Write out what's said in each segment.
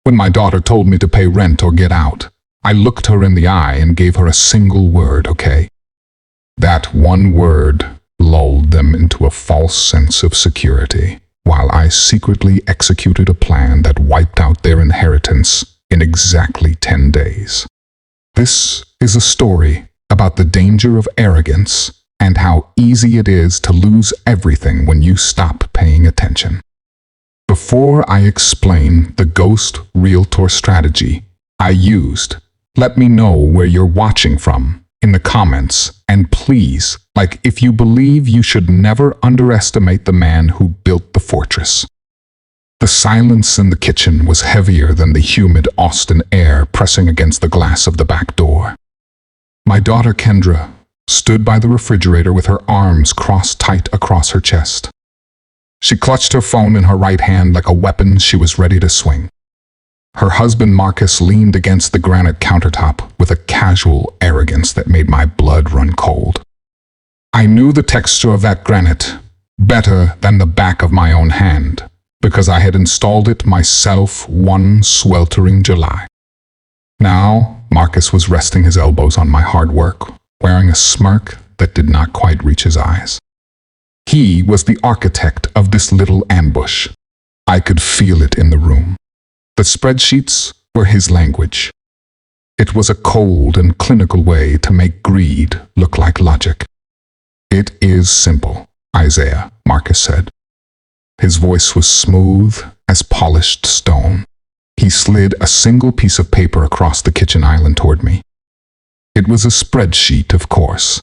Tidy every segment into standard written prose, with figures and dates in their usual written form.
When my daughter told me to pay rent or get out, I looked her in the eye and gave her a single word, okay? That one word lulled them into a false sense of security, while I secretly executed a plan that wiped out their inheritance in exactly 10 days. This is a story about the danger of arrogance and how easy it is to lose everything when you stop paying attention. Before I explain the ghost realtor strategy I used, let me know where you're watching from in the comments, and please, if you believe you should never underestimate the man who built the fortress. The silence in the kitchen was heavier than the humid Austin air pressing against the glass of the back door. My daughter Kendra stood by the refrigerator with her arms crossed tight across her chest. She clutched her phone in her right hand like a weapon she was ready to swing. Her husband Marcus leaned against the granite countertop with a casual arrogance that made my blood run cold. I knew the texture of that granite better than the back of my own hand, because I had installed it myself one sweltering July. Now, Marcus was resting his elbows on my hard work, wearing a smirk that did not quite reach his eyes. He was the architect of this little ambush. I could feel it in the room. The spreadsheets were his language. It was a cold and clinical way to make greed look like logic. "It is simple, Isaiah," Marcus said. His voice was smooth as polished stone. He slid a single piece of paper across the kitchen island toward me. It was a spreadsheet, of course.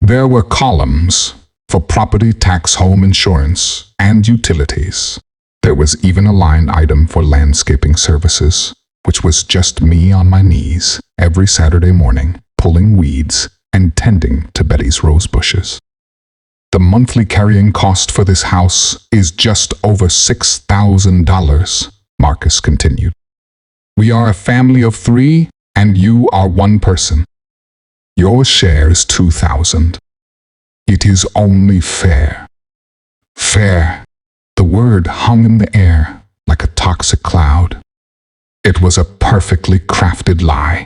There were columns for property tax, home insurance, and utilities. There was even a line item for landscaping services, which was just me on my knees every Saturday morning, pulling weeds and tending to Betty's rose bushes. "The monthly carrying cost for this house is just over $6,000, Marcus continued. "We are a family of 3, and you are one person. Your share is $2,000. It is only fair." Fair. The word hung in the air like a toxic cloud. It was a perfectly crafted lie.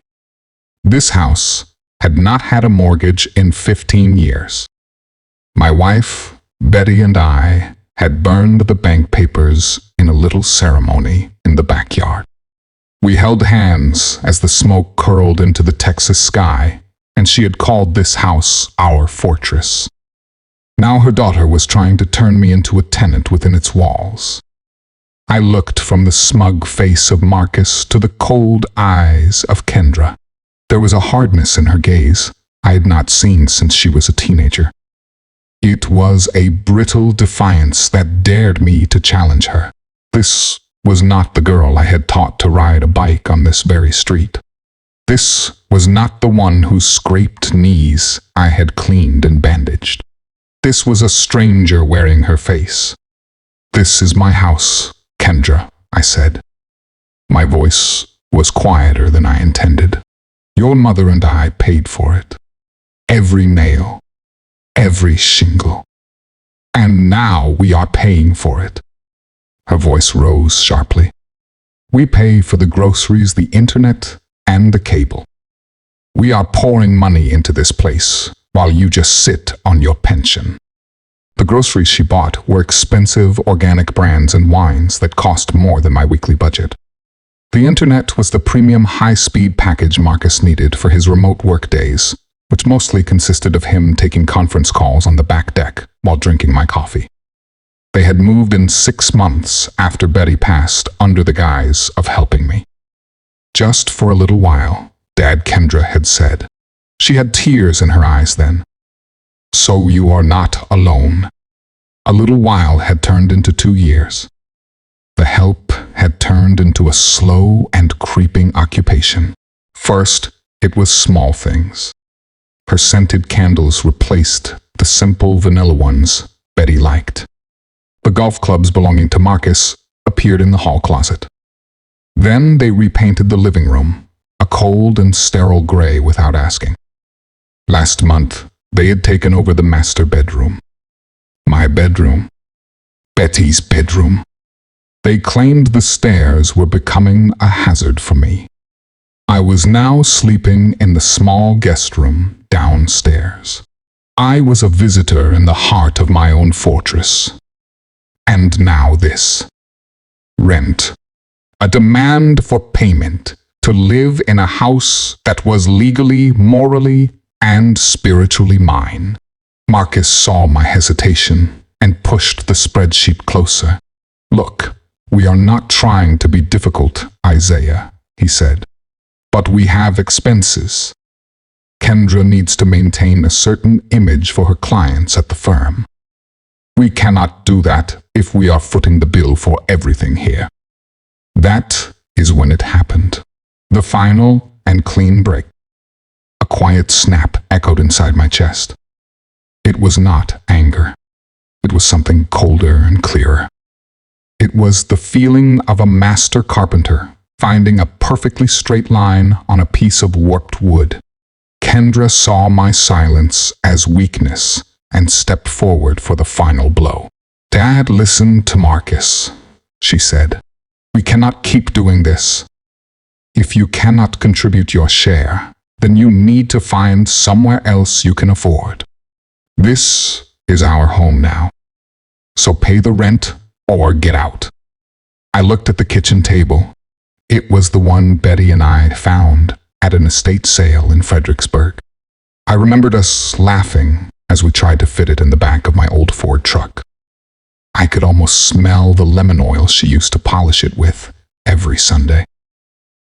This house had not had a mortgage in 15 years. My wife, Betty, and I had burned the bank papers in a little ceremony in the backyard. We held hands as the smoke curled into the Texas sky, and she had called this house our fortress. Now her daughter was trying to turn me into a tenant within its walls. I looked from the smug face of Marcus to the cold eyes of Kendra. There was a hardness in her gaze I had not seen since she was a teenager. It was a brittle defiance that dared me to challenge her. This was not the girl I had taught to ride a bike on this very street. This was not the one whose scraped knees I had cleaned and bandaged. This was a stranger wearing her face. "This is my house, Kendra," I said. My voice was quieter than I intended. "Your mother and I paid for it. Every nail, every shingle. And now we are paying for it." Her voice rose sharply. "We pay for the groceries, the internet, and the cable. We are pouring money into this place while you just sit on your pension." The groceries she bought were expensive organic brands and wines that cost more than my weekly budget. The internet was the premium high-speed package Marcus needed for his remote work days, which mostly consisted of him taking conference calls on the back deck while drinking my coffee. They had moved in 6 months after Betty passed under the guise of helping me. "Just for a little while," Dad Kendra had said. She had tears in her eyes then. "So you are not alone." A little while had turned into 2 years. The help had turned into a slow and creeping occupation. First, it was small things. Her scented candles replaced the simple vanilla ones Betty liked. The golf clubs belonging to Marcus appeared in the hall closet. Then they repainted the living room, a cold and sterile gray without asking. Last month, they had taken over the master bedroom. My bedroom. Betty's bedroom. They claimed the stairs were becoming a hazard for me. I was now sleeping in the small guest room downstairs. I was a visitor in the heart of my own fortress. And now this. Rent. A demand for payment to live in a house that was legally, morally, and spiritually mine. Marcus saw my hesitation and pushed the spreadsheet closer. "Look, we are not trying to be difficult, Isaiah," he said. "But we have expenses. Kendra needs to maintain a certain image for her clients at the firm. We cannot do that if we are footing the bill for everything here." That is when it happened. The final and clean break. A quiet snap echoed inside my chest. It was not anger. It was something colder and clearer. It was the feeling of a master carpenter finding a perfectly straight line on a piece of warped wood. Kendra saw my silence as weakness and stepped forward for the final blow. "Dad, listen to Marcus," she said. "We cannot keep doing this. If you cannot contribute your share, then you need to find somewhere else you can afford. This is our home now. So pay the rent or get out." I looked at the kitchen table. It was the one Betty and I found at an estate sale in Fredericksburg. I remembered us laughing as we tried to fit it in the back of my old Ford truck. I could almost smell the lemon oil she used to polish it with every Sunday.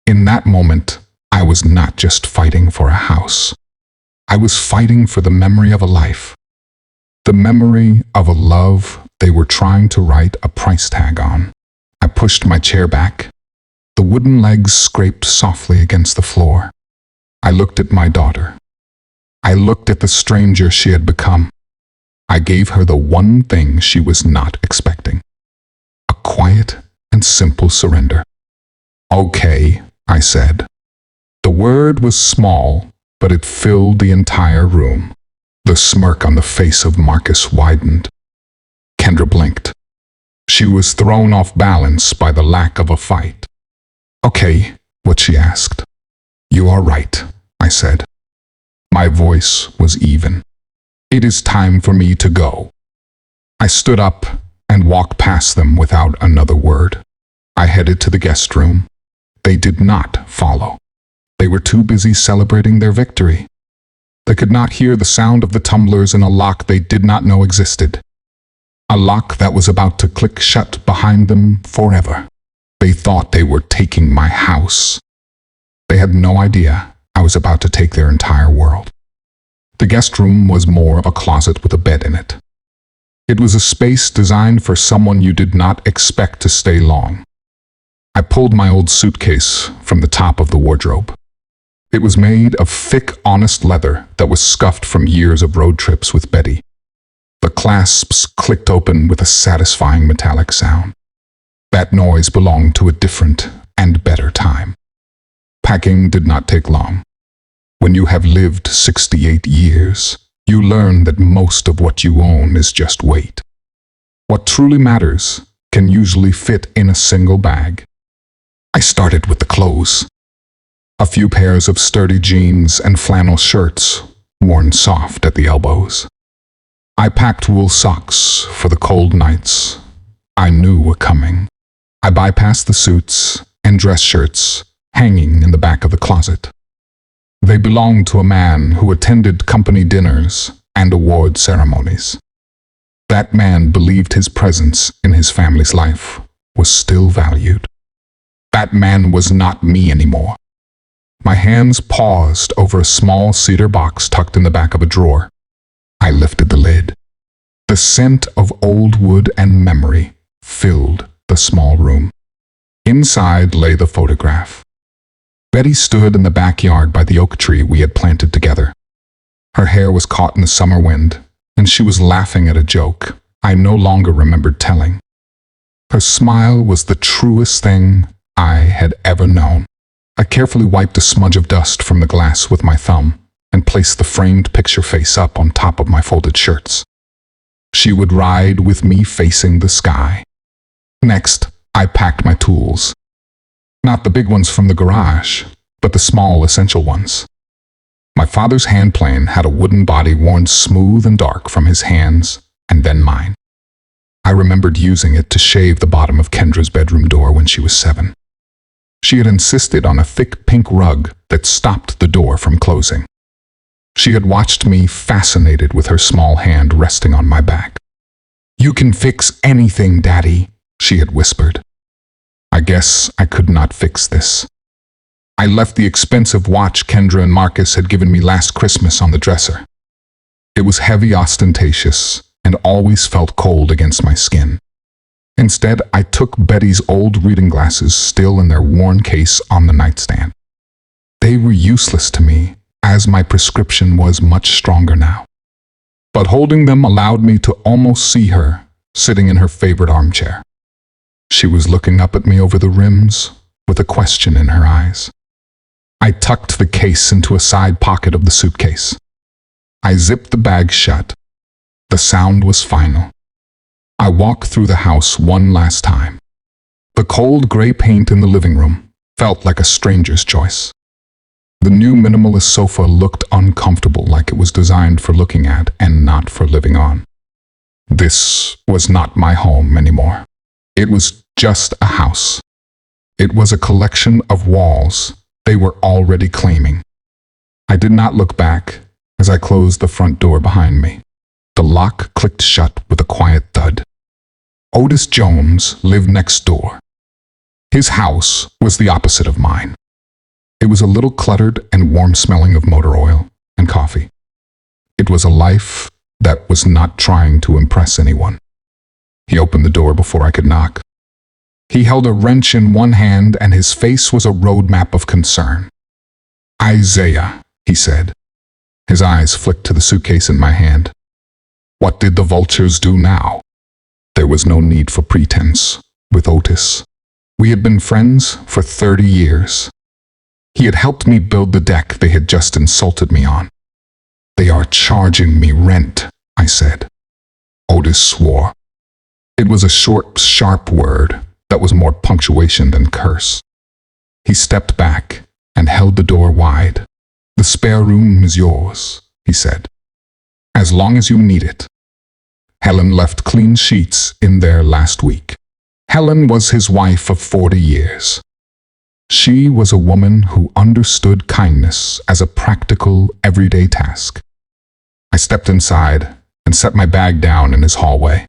In that moment, I was not just fighting for a house. I was fighting for the memory of a life. The memory of a love they were trying to write a price tag on. I pushed my chair back. The wooden legs scraped softly against the floor. I looked at my daughter. I looked at the stranger she had become. I gave her the one thing she was not expecting. A quiet and simple surrender. "Okay," I said. The word was small, but it filled the entire room. The smirk on the face of Marcus widened. Kendra blinked. She was thrown off balance by the lack of a fight. "Okay," what she asked. "You are right," I said. My voice was even. "It is time for me to go." I stood up and walked past them without another word. I headed to the guest room. They did not follow. They were too busy celebrating their victory. They could not hear the sound of the tumblers in a lock they did not know existed. A lock that was about to click shut behind them forever. They thought they were taking my house. They had no idea I was about to take their entire world. The guest room was more of a closet with a bed in it. It was a space designed for someone you did not expect to stay long. I pulled my old suitcase from the top of the wardrobe. It was made of thick, honest leather that was scuffed from years of road trips with Betty. The clasps clicked open with a satisfying metallic sound. That noise belonged to a different and better time. Packing did not take long. When you have lived 68 years, you learn that most of what you own is just weight. What truly matters can usually fit in a single bag. I started with the clothes. A few pairs of sturdy jeans and flannel shirts, worn soft at the elbows. I packed wool socks for the cold nights I knew were coming. I bypassed the suits and dress shirts hanging in the back of the closet. They belonged to a man who attended company dinners and award ceremonies. That man believed his presence in his family's life was still valued. That man was not me anymore. My hands paused over a small cedar box tucked in the back of a drawer. I lifted the lid. The scent of old wood and memory filled the small room. Inside lay the photograph. Betty stood in the backyard by the oak tree we had planted together. Her hair was caught in the summer wind, and she was laughing at a joke I no longer remembered telling. Her smile was the truest thing I had ever known. I carefully wiped a smudge of dust from the glass with my thumb and placed the framed picture face up on top of my folded shirts. She would ride with me facing the sky. Next, I packed my tools. Not the big ones from the garage, but the small, essential ones. My father's hand plane had a wooden body worn smooth and dark from his hands, and then mine. I remembered using it to shave the bottom of Kendra's bedroom door when she was 7. She had insisted on a thick pink rug that stopped the door from closing. She had watched me fascinated with her small hand resting on my back. "You can fix anything, Daddy," she had whispered. I guess I could not fix this. I left the expensive watch Kendra and Marcus had given me last Christmas on the dresser. It was heavy, ostentatious, and always felt cold against my skin. Instead, I took Betty's old reading glasses still in their worn case on the nightstand. They were useless to me, as my prescription was much stronger now. But holding them allowed me to almost see her, sitting in her favorite armchair. She was looking up at me over the rims, with a question in her eyes. I tucked the case into a side pocket of the suitcase. I zipped the bag shut. The sound was final. I walked through the house one last time. The cold gray paint in the living room felt like a stranger's choice. The new minimalist sofa looked uncomfortable, like it was designed for looking at and not for living on. This was not my home anymore. It was just a house. It was a collection of walls they were already claiming. I did not look back as I closed the front door behind me. The lock clicked shut with a quiet thud. Otis Jones lived next door. His house was the opposite of mine. It was a little cluttered and warm-smelling of motor oil and coffee. It was a life that was not trying to impress anyone. He opened the door before I could knock. He held a wrench in one hand and his face was a roadmap of concern. "Isaiah," he said. His eyes flicked to the suitcase in my hand. What did the vultures do now? There was no need for pretense with Otis. We had been friends for 30 years. He had helped me build the deck they had just insulted me on. "They are charging me rent," I said. Otis swore. It was a short, sharp word that was more punctuation than curse. He stepped back and held the door wide. "The spare room is yours," he said. "As long as you need it." Helen left clean sheets in there last week. Helen was his wife of 40 years. She was a woman who understood kindness as a practical, everyday task. I stepped inside and set my bag down in his hallway.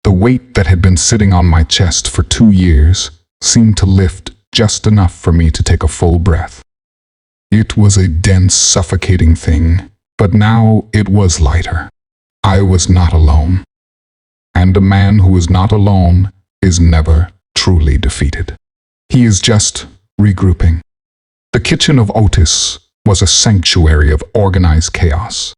The weight that had been sitting on my chest for 2 years seemed to lift just enough for me to take a full breath. It was a dense, suffocating thing, but now it was lighter. I was not alone. And a man who is not alone is never truly defeated. He is just regrouping. The kitchen of Otis was a sanctuary of organized chaos.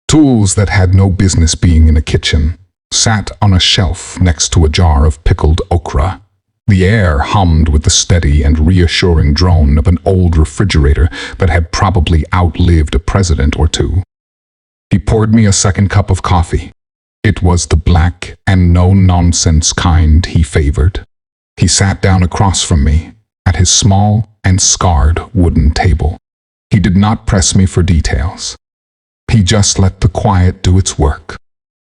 Tools that had no business being in a kitchen sat on a shelf next to a jar of pickled okra. The air hummed with the steady and reassuring drone of an old refrigerator that had probably outlived a president or two. He poured me a second cup of coffee. It was the black and no-nonsense kind he favored. He sat down across from me at his small and scarred wooden table. He did not press me for details. He just let the quiet do its work.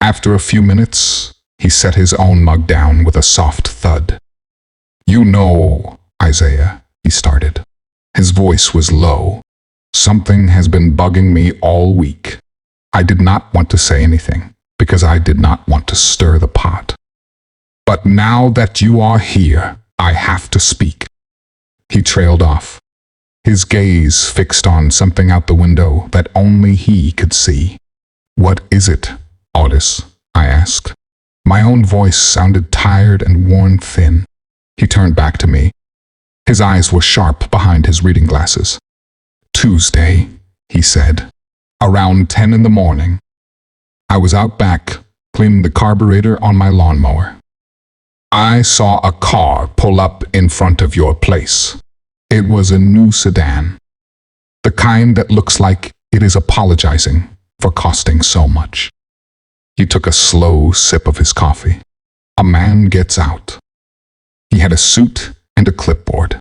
After a few minutes, he set his own mug down with a soft thud. "You know, Isaiah," he started. His voice was low. "Something has been bugging me all week." I did not want to say anything, because I did not want to stir the pot. "But now that you are here, I have to speak." He trailed off, his gaze fixed on something out the window that only he could see. "What is it, Otis?" I asked. My own voice sounded tired and worn thin. He turned back to me. His eyes were sharp behind his reading glasses. "Tuesday," he said, "around 10 in the morning. I was out back, cleaning the carburetor on my lawnmower. I saw a car pull up in front of your place. It was a new sedan. The kind that looks like it is apologizing for costing so much." He took a slow sip of his coffee. "A man gets out. He had a suit and a clipboard.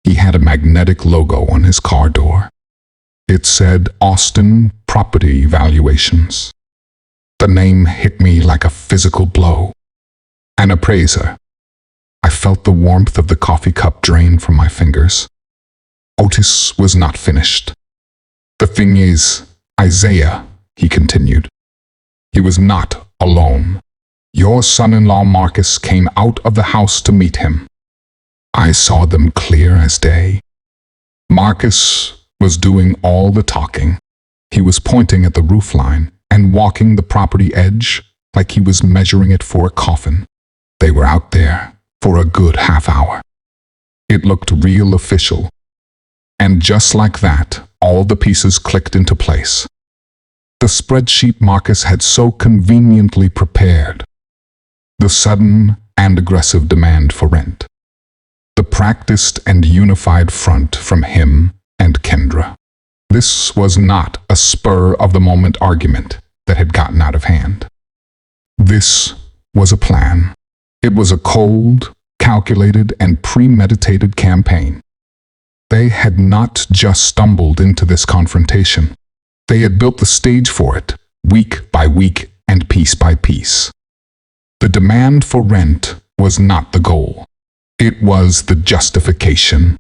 He had a magnetic logo on his car door. It said Austin Property Valuations. The name hit me like a physical blow. An appraiser. I felt the warmth of the coffee cup drain from my fingers. Otis was not finished. The thing is, Isaiah, he continued, he was not alone. Your son-in-law Marcus came out of the house to meet him. I saw them clear as day. Marcus was doing all the talking. He was pointing at the roofline and walking the property edge like he was measuring it for a coffin. They were out there for a good half hour. It looked real official. And just like that, all the pieces clicked into place. The spreadsheet Marcus had so conveniently prepared. The sudden and aggressive demand for rent. The practiced and unified front from him and Kendra. This was not a spur-of-the-moment argument that had gotten out of hand. This was a plan. It was a cold, calculated, and premeditated campaign. They had not just stumbled into this confrontation. They had built the stage for it, week by week and piece by piece. The demand for rent was not the goal. It was the justification.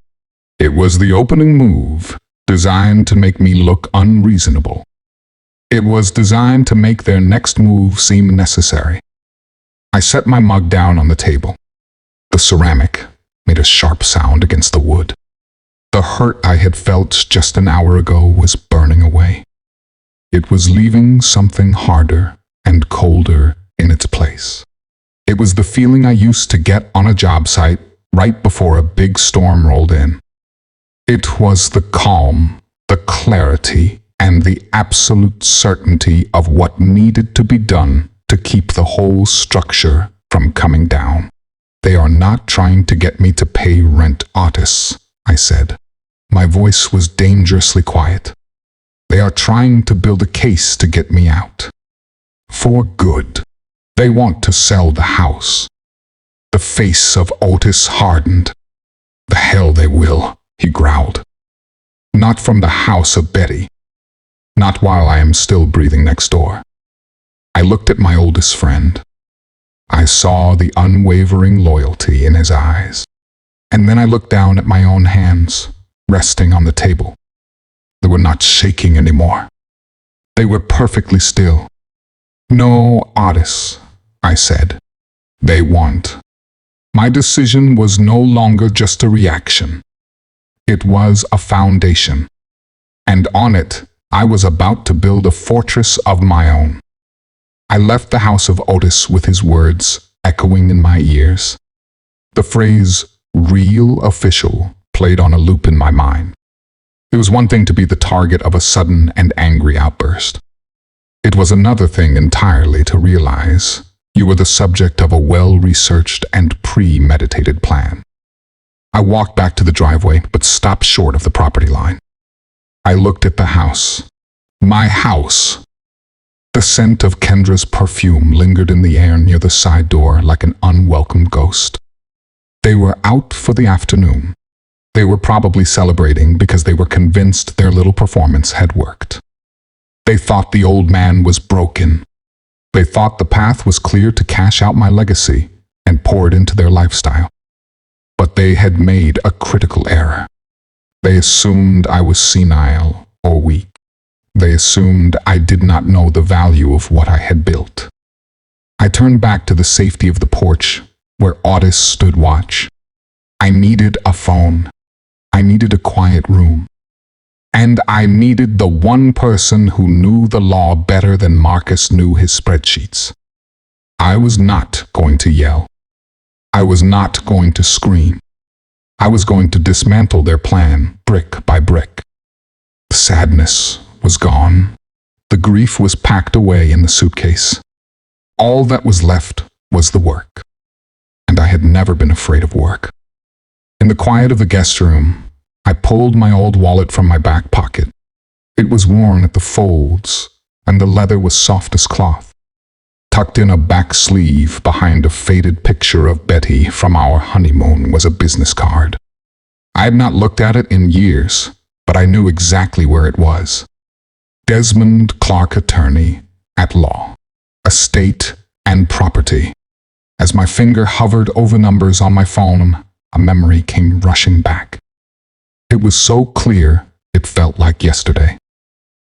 It was the opening move, designed to make me look unreasonable. It was designed to make their next move seem necessary. I set my mug down on the table. The ceramic made a sharp sound against the wood. The hurt I had felt just an hour ago was burning away. It was leaving something harder and colder in its place. It was the feeling I used to get on a job site right before a big storm rolled in. It was the calm, the clarity, and the absolute certainty of what needed to be done to keep the whole structure from coming down. They are not trying to get me to pay rent, Otis, I said. My voice was dangerously quiet. They are trying to build a case to get me out. For good. They want to sell the house. The face of Otis hardened. The hell they will, he growled. Not from the house of Betty. Not while I am still breathing next door. I looked at my oldest friend. I saw the unwavering loyalty in his eyes. And then I looked down at my own hands, resting on the table. They were not shaking anymore. They were perfectly still. No, Otis, I said. They want. My decision was no longer just a reaction. It was a foundation. And on it, I was about to build a fortress of my own. I left the house of Otis with his words echoing in my ears. The phrase, real official, played on a loop in my mind. It was one thing to be the target of a sudden and angry outburst. It was another thing entirely to realize you were the subject of a well-researched and premeditated plan. I walked back to the driveway, but stopped short of the property line. I looked at the house. My house. The scent of Kendra's perfume lingered in the air near the side door like an unwelcome ghost. They were out for the afternoon. They were probably celebrating because they were convinced their little performance had worked. They thought the old man was broken. They thought the path was clear to cash out my legacy and pour it into their lifestyle. But they had made a critical error. They assumed I was senile or weak. They assumed I did not know the value of what I had built. I turned back to the safety of the porch where Otis stood watch. I needed a phone. I needed a quiet room. And I needed the one person who knew the law better than Marcus knew his spreadsheets. I was not going to yell. I was not going to scream. I was going to dismantle their plan brick by brick. The sadness was gone. The grief was packed away in the suitcase. All that was left was the work. And I had never been afraid of work. In the quiet of the guest room, I pulled my old wallet from my back pocket. It was worn at the folds, and the leather was soft as cloth. Tucked in a back sleeve behind a faded picture of Betty from our honeymoon was a business card. I had not looked at it in years, but I knew exactly where it was. Desmond Clark, attorney at law, estate and property. As my finger hovered over numbers on my phone, a memory came rushing back. It was so clear, it felt like yesterday.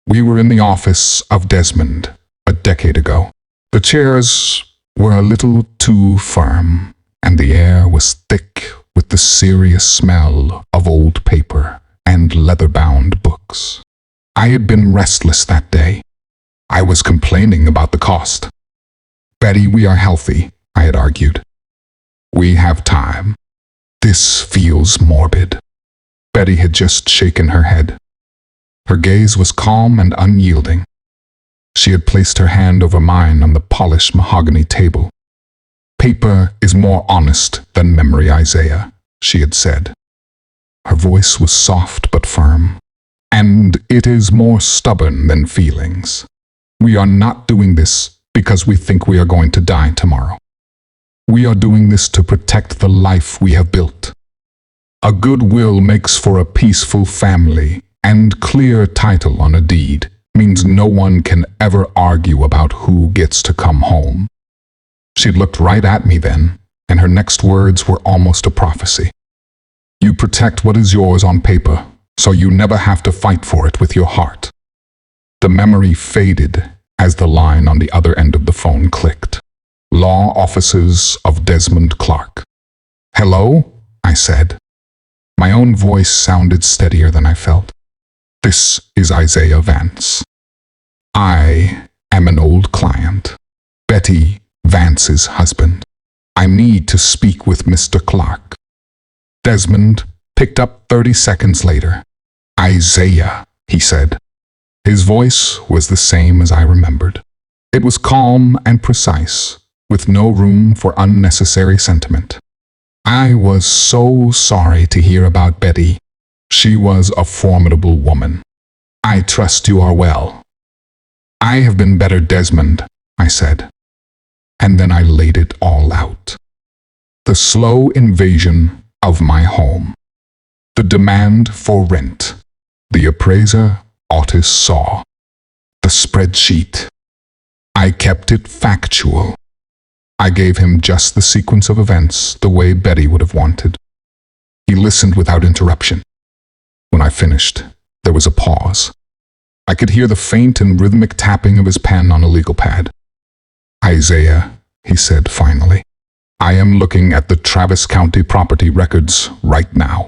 We were in the office of Desmond a decade ago. The chairs were a little too firm, and the air was thick with the serious smell of old paper and leather-bound books. I had been restless that day. I was complaining about the cost. "Betty, we are healthy," I had argued. "We have time. This feels morbid." Betty had just shaken her head. Her gaze was calm and unyielding. She had placed her hand over mine on the polished mahogany table. "Paper is more honest than memory, Isaiah," she had said. Her voice was soft but firm. "And it is more stubborn than feelings. We are not doing this because we think we are going to die tomorrow. We are doing this to protect the life we have built. A good will makes for a peaceful family, and clear title on a deed means no one can ever argue about who gets to come home." She looked right at me then, and her next words were almost a prophecy. "You protect what is yours on paper, so you never have to fight for it with your heart." The memory faded as the line on the other end of the phone clicked. "Law offices of Desmond Clark." "Hello?" I said. My own voice sounded steadier than I felt. "This is Isaiah Vance. I am an old client, Betty Vance's husband. I need to speak with Mr. Clark." Desmond picked up 30 seconds later. "Isaiah," he said. His voice was the same as I remembered. It was calm and precise, with no room for unnecessary sentiment. "I was so sorry to hear about Betty. She was a formidable woman. I trust you are well." "I have been better, Desmond," I said. And then I laid it all out. The slow invasion of my home. The demand for rent. The appraiser Otis saw. The spreadsheet. I kept it factual. I gave him just the sequence of events the way Betty would have wanted. He listened without interruption. When I finished, there was a pause. I could hear the faint and rhythmic tapping of his pen on a legal pad. "Isaiah," he said finally, "I am looking at the Travis County property records right now.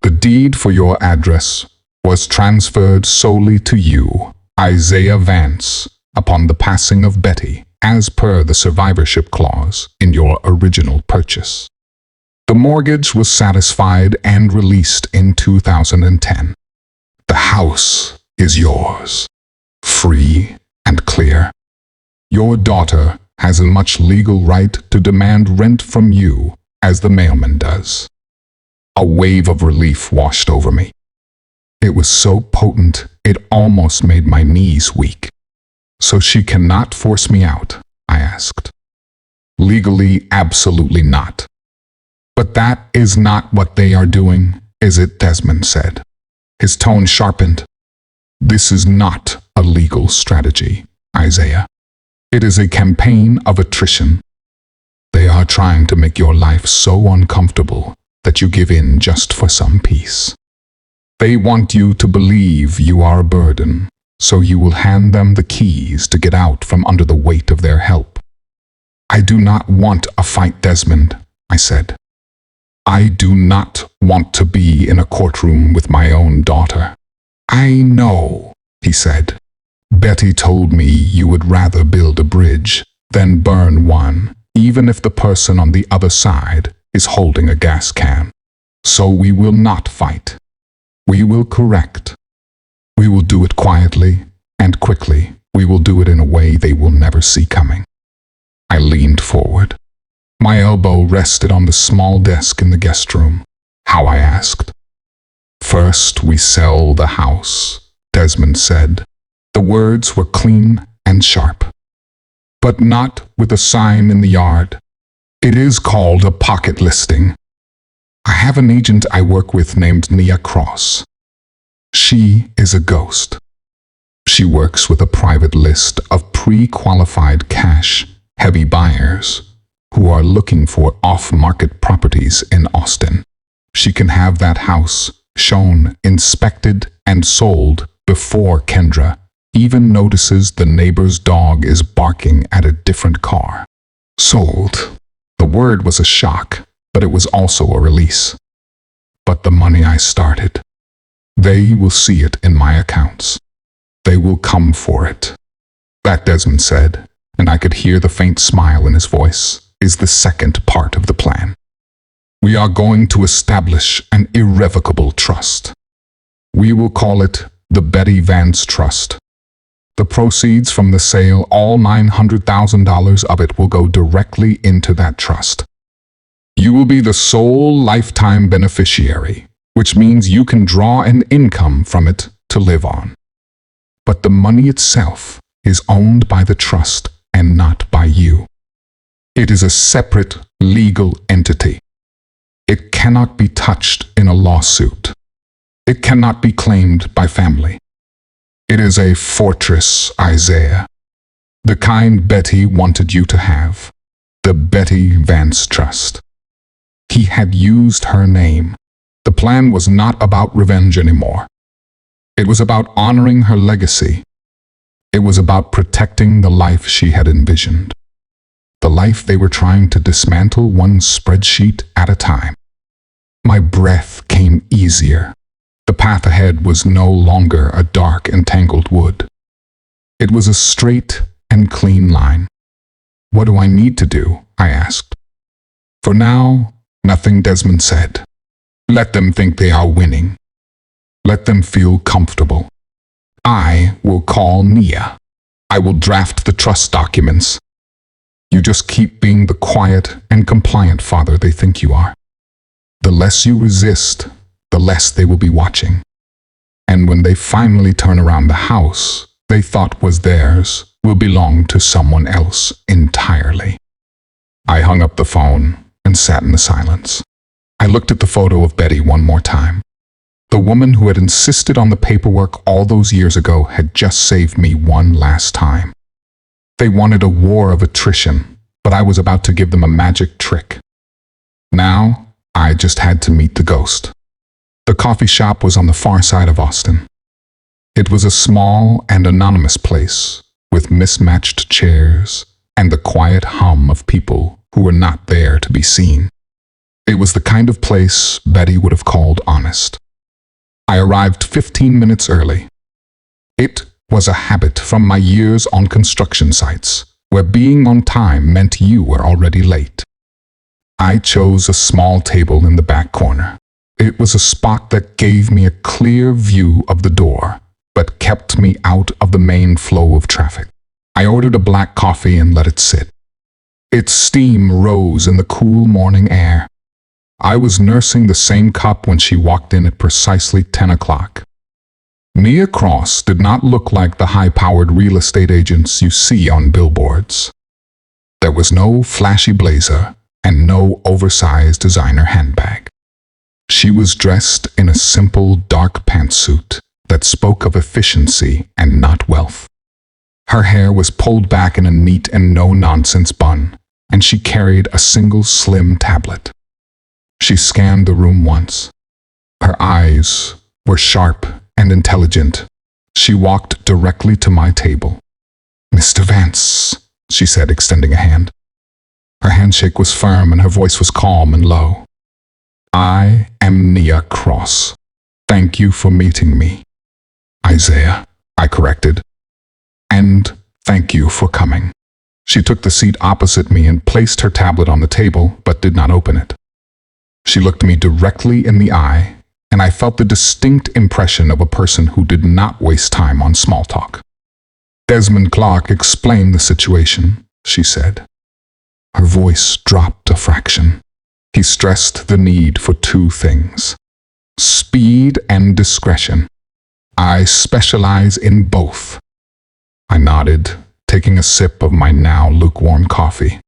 The deed for your address was transferred solely to you, Isaiah Vance, upon the passing of Betty, as per the survivorship clause in your original purchase. The mortgage was satisfied and released in 2010. The house is yours, free and clear. Your daughter has as much legal right to demand rent from you as the mailman does." A wave of relief washed over me. It was so potent, it almost made my knees weak. "So she cannot force me out?" I asked. "Legally, absolutely not. But that is not what they are doing, is it?" Desmond said. His tone sharpened. "This is not a legal strategy, Isaiah. It is a campaign of attrition. They are trying to make your life so uncomfortable that you give in just for some peace. They want you to believe you are a burden, so you will hand them the keys to get out from under the weight of their help." "I do not want a fight, Desmond," I said. "I do not want to be in a courtroom with my own daughter." "I know," he said. "Betty told me you would rather build a bridge than burn one, even if the person on the other side is holding a gas can. So we will not fight. We will correct. We will do it quietly and quickly. We will do it in a way they will never see coming." I leaned forward. My elbow rested on the small desk in the guest room. "How?" I asked. "First we sell the house," Desmond said. The words were clean and sharp. but not with a sign in the yard. It is called a pocket listing. I have an agent I work with named Nia Cross. She is a ghost. She works with a private list of pre-qualified cash-heavy buyers who are looking for off-market properties in Austin. She can have that house shown, inspected, and sold before Kendra even notices the neighbor's dog is barking at a different car. Sold. The word was a shock, but it was also a release. But the money I started, they will see it in my accounts. They will come for it. That, Desmond said, and I could hear the faint smile in his voice, is the second part of the plan. We are going to establish an irrevocable trust. We will call it the Betty Vance Trust. The proceeds from the sale, all $900,000 of it, will go directly into that trust. You will be the sole lifetime beneficiary, which means you can draw an income from it to live on. But the money itself is owned by the trust and not by you. It is a separate legal entity. It cannot be touched in a lawsuit. It cannot be claimed by family. It is a fortress, Isaiah. The kind Betty wanted you to have. The Betty Vance Trust. He had used her name. The plan was not about revenge anymore. It was about honoring her legacy. It was about protecting the life she had envisioned. The life they were trying to dismantle one spreadsheet at a time. My breath came easier. The path ahead was no longer a dark and tangled wood. It was a straight and clean line. What do I need to do? I asked. For now, nothing, Desmond said. Let them think they are winning. Let them feel comfortable. I will call Nia. I will draft the trust documents. You just keep being the quiet and compliant father they think you are. The less you resist, the less they will be watching. And when they finally turn around, the house they thought was theirs will belong to someone else entirely. I hung up the phone and sat in the silence. I looked at the photo of Betty one more time. The woman who had insisted on the paperwork all those years ago had just saved me one last time. They wanted a war of attrition, but I was about to give them a magic trick. Now, I just had to meet the ghost. The coffee shop was on the far side of Austin. It was a small and anonymous place with mismatched chairs and the quiet hum of people who were not there to be seen. It was the kind of place Betty would have called honest. I arrived 15 minutes early. It was a habit from my years on construction sites, where being on time meant you were already late. I chose a small table in the back corner. It was a spot that gave me a clear view of the door, but kept me out of the main flow of traffic. I ordered a black coffee and let it sit. Its steam rose in the cool morning air. I was nursing the same cup when she walked in at precisely 10 o'clock. Nia Cross did not look like the high-powered real estate agents you see on billboards. There was no flashy blazer and no oversized designer handbag. She was dressed in a simple dark pantsuit that spoke of efficiency and not wealth. Her hair was pulled back in a neat and no-nonsense bun, and she carried a single slim tablet. She scanned the room once. Her eyes were sharp and intelligent. She walked directly to my table. "Mr. Vance," she said, extending a hand. Her handshake was firm and her voice was calm and low. "I am Nia Cross. Thank you for meeting me." "Isaiah," I corrected. "And thank you for coming." She took the seat opposite me and placed her tablet on the table, but did not open it. She looked me directly in the eye, and I felt the distinct impression of a person who did not waste time on small talk. "Desmond Clark explained the situation," she said. Her voice dropped a fraction. "He stressed the need for two things: speed and discretion. I specialize in both." I nodded taking a sip of my now lukewarm coffee.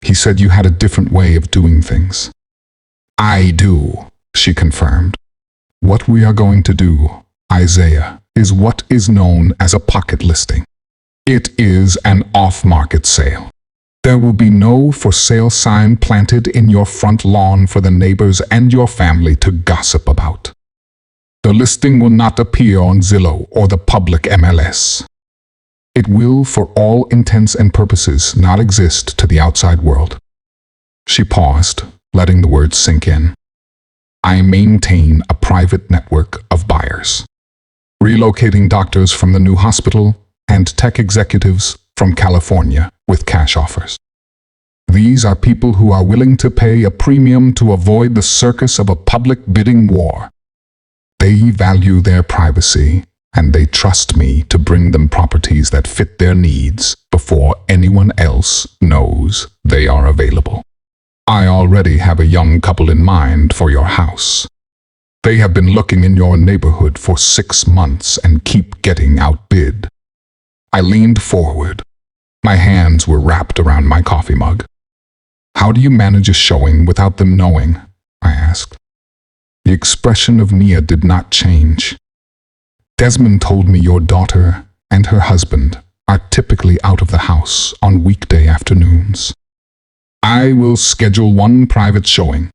He said you had a different way of doing things. I do, she confirmed. What we are going to do, Isaiah, is what is known as a pocket listing. It is an off-market sale. There will be no for sale sign planted in your front lawn for the neighbors and your family to gossip about. The listing will not appear on Zillow or the public MLS. It will, for all intents and purposes, not exist to the outside world. She paused, letting the words sink in. I maintain a private network of buyers, relocating doctors from the new hospital and tech executives from California with cash offers. These are people who are willing to pay a premium to avoid the circus of a public bidding war. They value their privacy, and they trust me to bring them properties that fit their needs before anyone else knows they are available. I already have a young couple in mind for your house. They have been looking in your neighborhood for 6 months and keep getting outbid. I leaned forward. My hands were wrapped around my coffee mug. How do you manage a showing without them knowing? I asked. The expression of Nia did not change. Desmond told me your daughter and her husband are typically out of the house on weekday afternoons. I will schedule one private showing.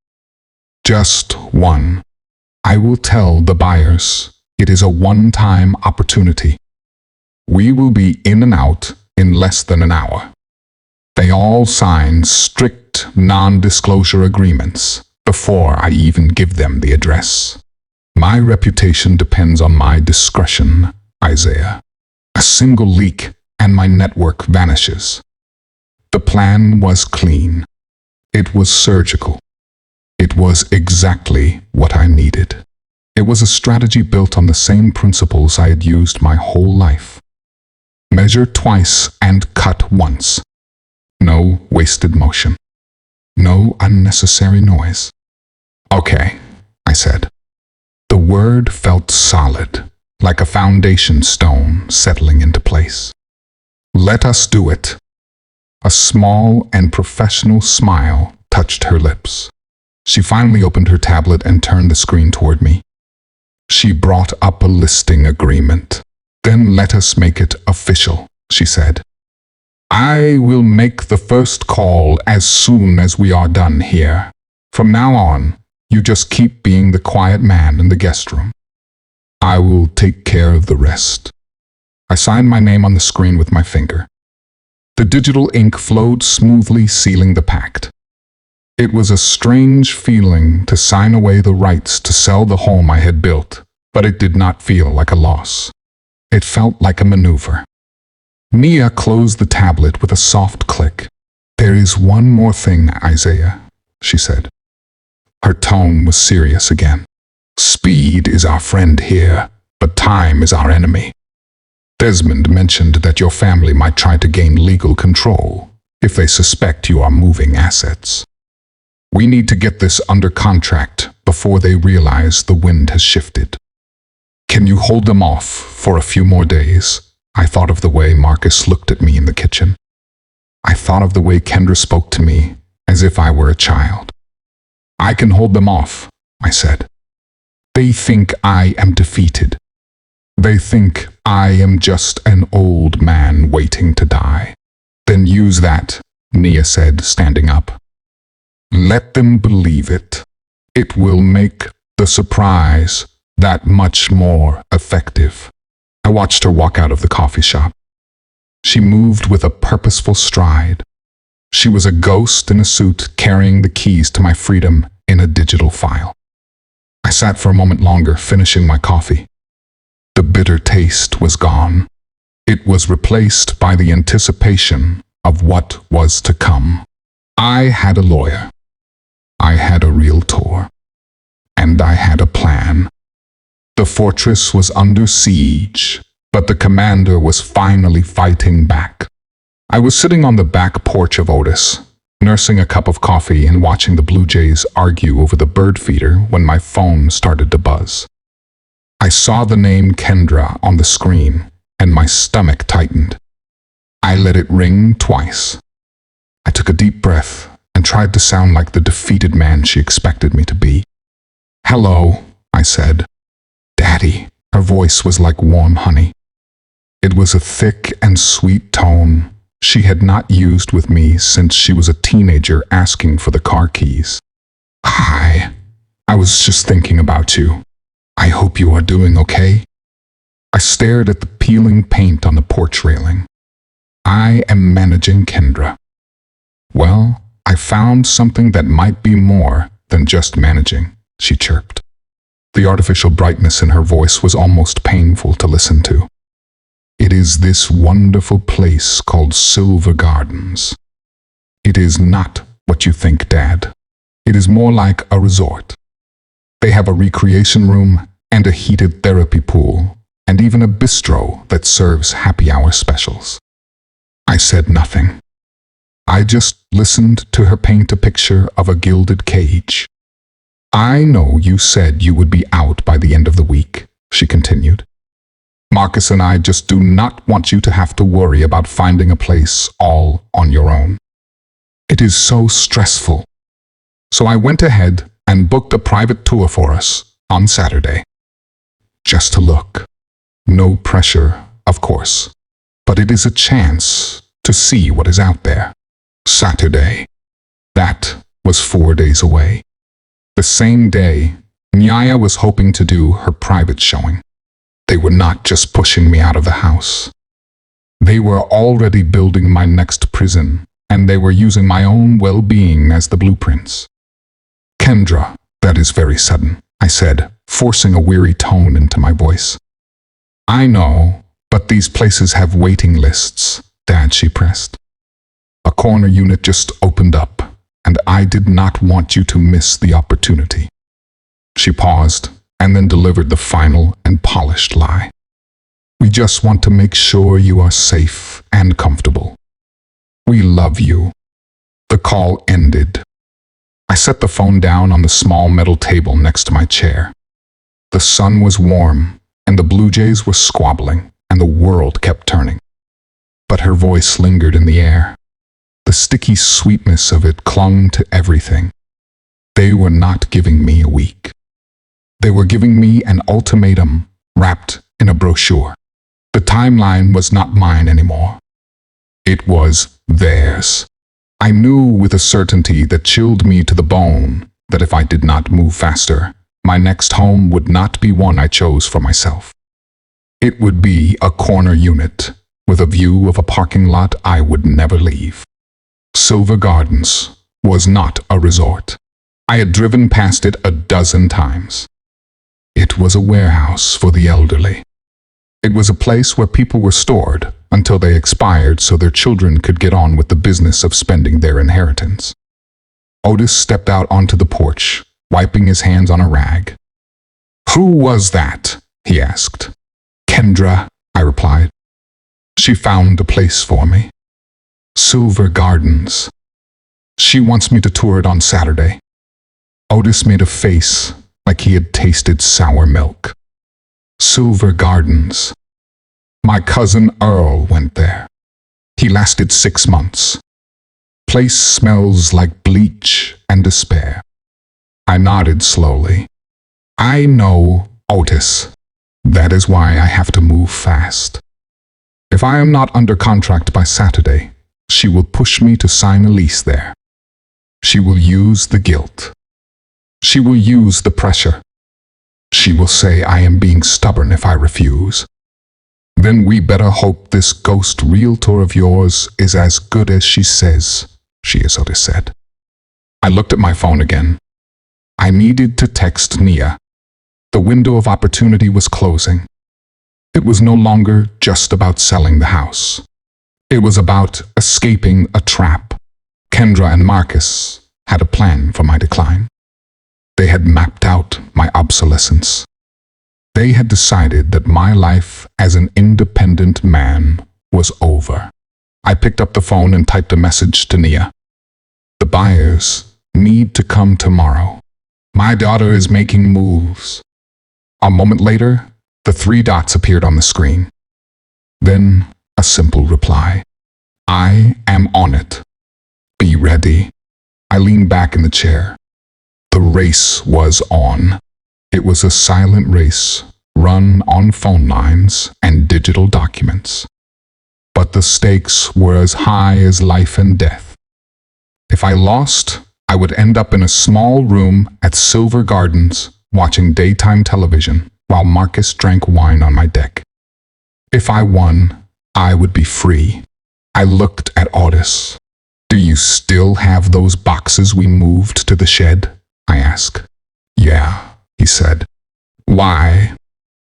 Just one. I will tell the buyers it is a one-time opportunity. We will be in and out in less than an hour. They all sign strict non-disclosure agreements before I even give them the address. My reputation depends on my discretion, Isaiah. A single leak and my network vanishes. The plan was clean. It was surgical. It was exactly what I needed. It was a strategy built on the same principles I had used my whole life. Measure twice and cut once. No wasted motion. No unnecessary noise. Okay, I said. The word felt solid, like a foundation stone settling into place. Let us do it. A small and professional smile touched her lips. She finally opened her tablet and turned the screen toward me. She brought up a listing agreement. Then let us make it official, she said. I will make the first call as soon as we are done here. From now on, you just keep being the quiet man in the guest room. I will take care of the rest. I signed my name on the screen with my finger. The digital ink flowed smoothly, sealing the pact. It was a strange feeling to sign away the rights to sell the home I had built, but it did not feel like a loss. It felt like a maneuver. Nia closed the tablet with a soft click. There is one more thing, Isaiah, she said. Her tone was serious again. Speed is our friend here, but time is our enemy. Desmond mentioned that your family might try to gain legal control if they suspect you are moving assets. We need to get this under contract before they realize the wind has shifted. Can you hold them off for a few more days? I thought of the way Marcus looked at me in the kitchen. I thought of the way Kendra spoke to me as if I were a child. I can hold them off, I said. They think I am defeated. They think I am just an old man waiting to die. Then use that, Nia said, standing up. Let them believe it. It will make the surprise that much more effective. I watched her walk out of the coffee shop. She moved with a purposeful stride. She was a ghost in a suit carrying the keys to my freedom in a digital file. I sat for a moment longer, finishing my coffee. The bitter taste was gone. It was replaced by the anticipation of what was to come. I had a lawyer. I had a realtor. And I had a plan. The fortress was under siege, but the commander was finally fighting back. I was sitting on the back porch of Otis, nursing a cup of coffee and watching the Blue Jays argue over the bird feeder when my phone started to buzz. I saw the name Kendra on the screen, and my stomach tightened. I let it ring twice. I took a deep breath and tried to sound like the defeated man she expected me to be. "Hello," I said. "Daddy." Her voice was like warm honey. It was a thick and sweet tone she had not used with me since she was a teenager asking for the car keys. "Hi. I was just thinking about you. I hope you are doing okay." I stared at the peeling paint on the porch railing. "I am managing Kendra." "Well, I found something that might be more than just managing," she chirped. The artificial brightness in her voice was almost painful to listen to. "It is this wonderful place called Silver Gardens. It is not what you think, Dad. It is more like a resort. They have a recreation room and a heated therapy pool, and even a bistro that serves happy hour specials." I said nothing. I just listened to her paint a picture of a gilded cage. "I know you said you would be out by the end of the week," she continued. "Marcus and I just do not want you to have to worry about finding a place all on your own. It is so stressful." So I went ahead and booked a private tour for us on Saturday. Just to look. No pressure, of course, but it is a chance to see what is out there. Saturday. That was 4 days away. The same day, Nyaya was hoping to do her private showing. They were not just pushing me out of the house. They were already building my next prison, and they were using my own well-being as the blueprints. "Kendra, that is very sudden," I said, forcing a weary tone into my voice. "I know, but these places have waiting lists, Dad," she pressed. "A corner unit just opened up, and I did not want you to miss the opportunity." She paused, and then delivered the final and polished lie. "We just want to make sure you are safe and comfortable. We love you." The call ended. I set the phone down on the small metal table next to my chair. The sun was warm, and the blue jays were squabbling, and the world kept turning. But her voice lingered in the air. The sticky sweetness of it clung to everything. They were not giving me a week. They were giving me an ultimatum wrapped in a brochure. The timeline was not mine anymore. It was theirs. I knew with a certainty that chilled me to the bone that if I did not move faster, my next home would not be one I chose for myself. It would be a corner unit with a view of a parking lot I would never leave. Silver Gardens was not a resort. I had driven past it a dozen times. It was a warehouse for the elderly. It was a place where people were stored until they expired so their children could get on with the business of spending their inheritance. Otis stepped out onto the porch, wiping his hands on a rag. "Who was that?" he asked. "Kendra," I replied. "She found a place for me. Silver Gardens. She wants me to tour it on Saturday." Otis made a face like he had tasted sour milk. "Silver Gardens. My cousin Earl went there. He lasted 6 months. Place smells like bleach and despair." I nodded slowly. "I know, Otis. That is why I have to move fast. If I am not under contract by Saturday, she will push me to sign a lease there. She will use the guilt. She will use the pressure. She will say I am being stubborn if I refuse. Then we better hope this ghost realtor of yours is as good as she says she is," Otis said. I looked at my phone again. I needed to text Nia. The window of opportunity was closing. It was no longer just about selling the house. It was about escaping a trap. Kendra and Marcus had a plan for my decline. They had mapped out my obsolescence. They had decided that my life as an independent man was over. I picked up the phone and typed a message to Nia. "The buyers need to come tomorrow. My daughter is making moves." A moment later, the 3 dots appeared on the screen. Then a simple reply. I am on it. Be ready. I leaned back in the chair. The race was on. It was a silent race, run on phone lines and digital documents. But the stakes were as high as life and death. If I lost, I would end up in a small room at Silver Gardens, watching daytime television while Marcus drank wine on my deck. If I won, I would be free. I looked at Otis. Do you still have those boxes we moved to the shed? I asked. Yeah, he said. Why?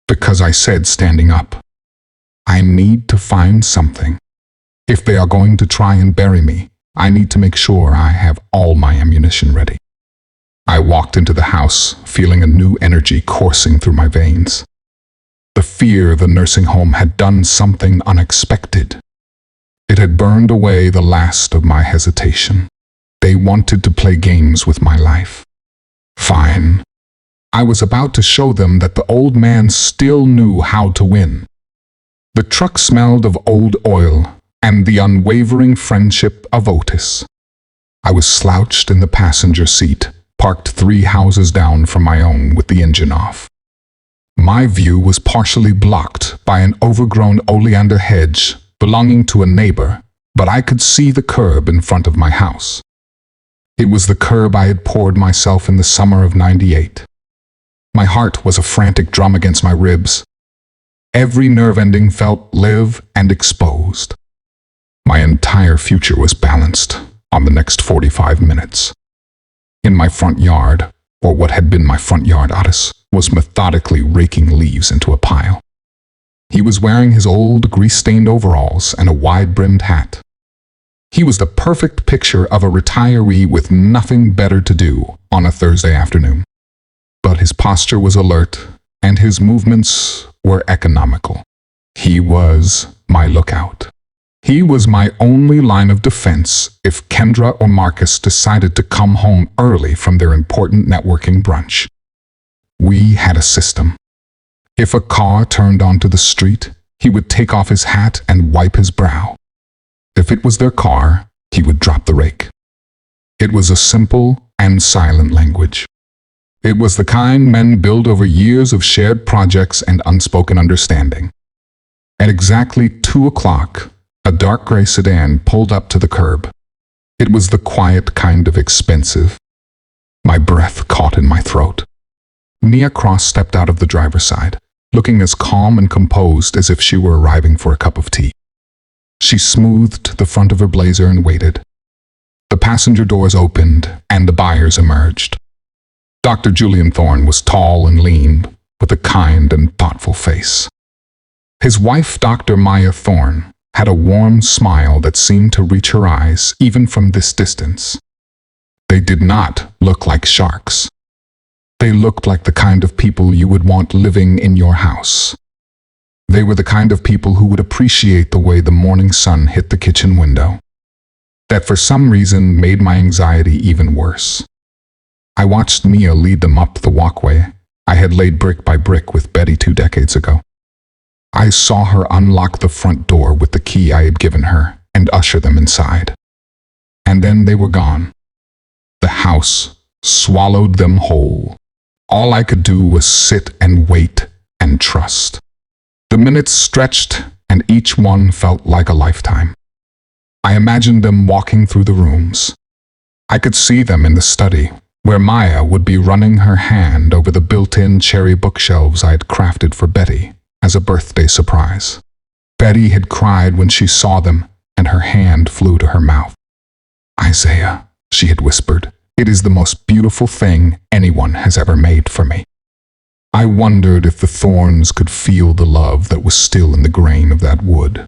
Because I said standing up. I need to find something. If they are going to try and bury me, I need to make sure I have all my ammunition ready. I walked into the house, feeling a new energy coursing through my veins. The fear of the nursing home had done something unexpected. It had burned away the last of my hesitation. They wanted to play games with my life. Fine. I was about to show them that the old man still knew how to win. The truck smelled of old oil and the unwavering friendship of Otis. I was slouched in the passenger seat, parked 3 houses down from my own with the engine off. My view was partially blocked by an overgrown oleander hedge belonging to a neighbor, but I could see the curb in front of my house. It was the curb I had poured myself in the summer of '98. My heart was a frantic drum against my ribs. Every nerve ending felt live and exposed. My entire future was balanced on the next 45 minutes. In my front yard, or what had been my front yard, Otis was methodically raking leaves into a pile. He was wearing his old grease-stained overalls and a wide-brimmed hat. He was the perfect picture of a retiree with nothing better to do on a Thursday afternoon. But his posture was alert, and his movements were economical. He was my lookout. He was my only line of defense if Kendra or Marcus decided to come home early from their important networking brunch. We had a system. If a car turned onto the street, he would take off his hat and wipe his brow. If it was their car, he would drop the rake. It was a simple and silent language. It was the kind men build over years of shared projects and unspoken understanding. At exactly 2 o'clock, a dark gray sedan pulled up to the curb. It was the quiet kind of expensive. My breath caught in my throat. Nia Cross stepped out of the driver's side, looking as calm and composed as if she were arriving for a cup of tea. She smoothed the front of her blazer and waited. The passenger doors opened, and the buyers emerged. Dr. Julian Thorne was tall and lean, with a kind and thoughtful face. His wife, Dr. Maya Thorne, had a warm smile that seemed to reach her eyes even from this distance. They did not look like sharks. They looked like the kind of people you would want living in your house. They were the kind of people who would appreciate the way the morning sun hit the kitchen window. That for some reason made my anxiety even worse. I watched Mia lead them up the walkway I had laid brick by brick with Betty 2 decades ago. I saw her unlock the front door with the key I had given her and usher them inside. And then they were gone. The house swallowed them whole. All I could do was sit and wait and trust. The minutes stretched, and each one felt like a lifetime. I imagined them walking through the rooms. I could see them in the study, where Maya would be running her hand over the built-in cherry bookshelves I had crafted for Betty as a birthday surprise. Betty had cried when she saw them, and her hand flew to her mouth. "Isaiah," she had whispered, "it is the most beautiful thing anyone has ever made for me." I wondered if the Thorns could feel the love that was still in the grain of that wood.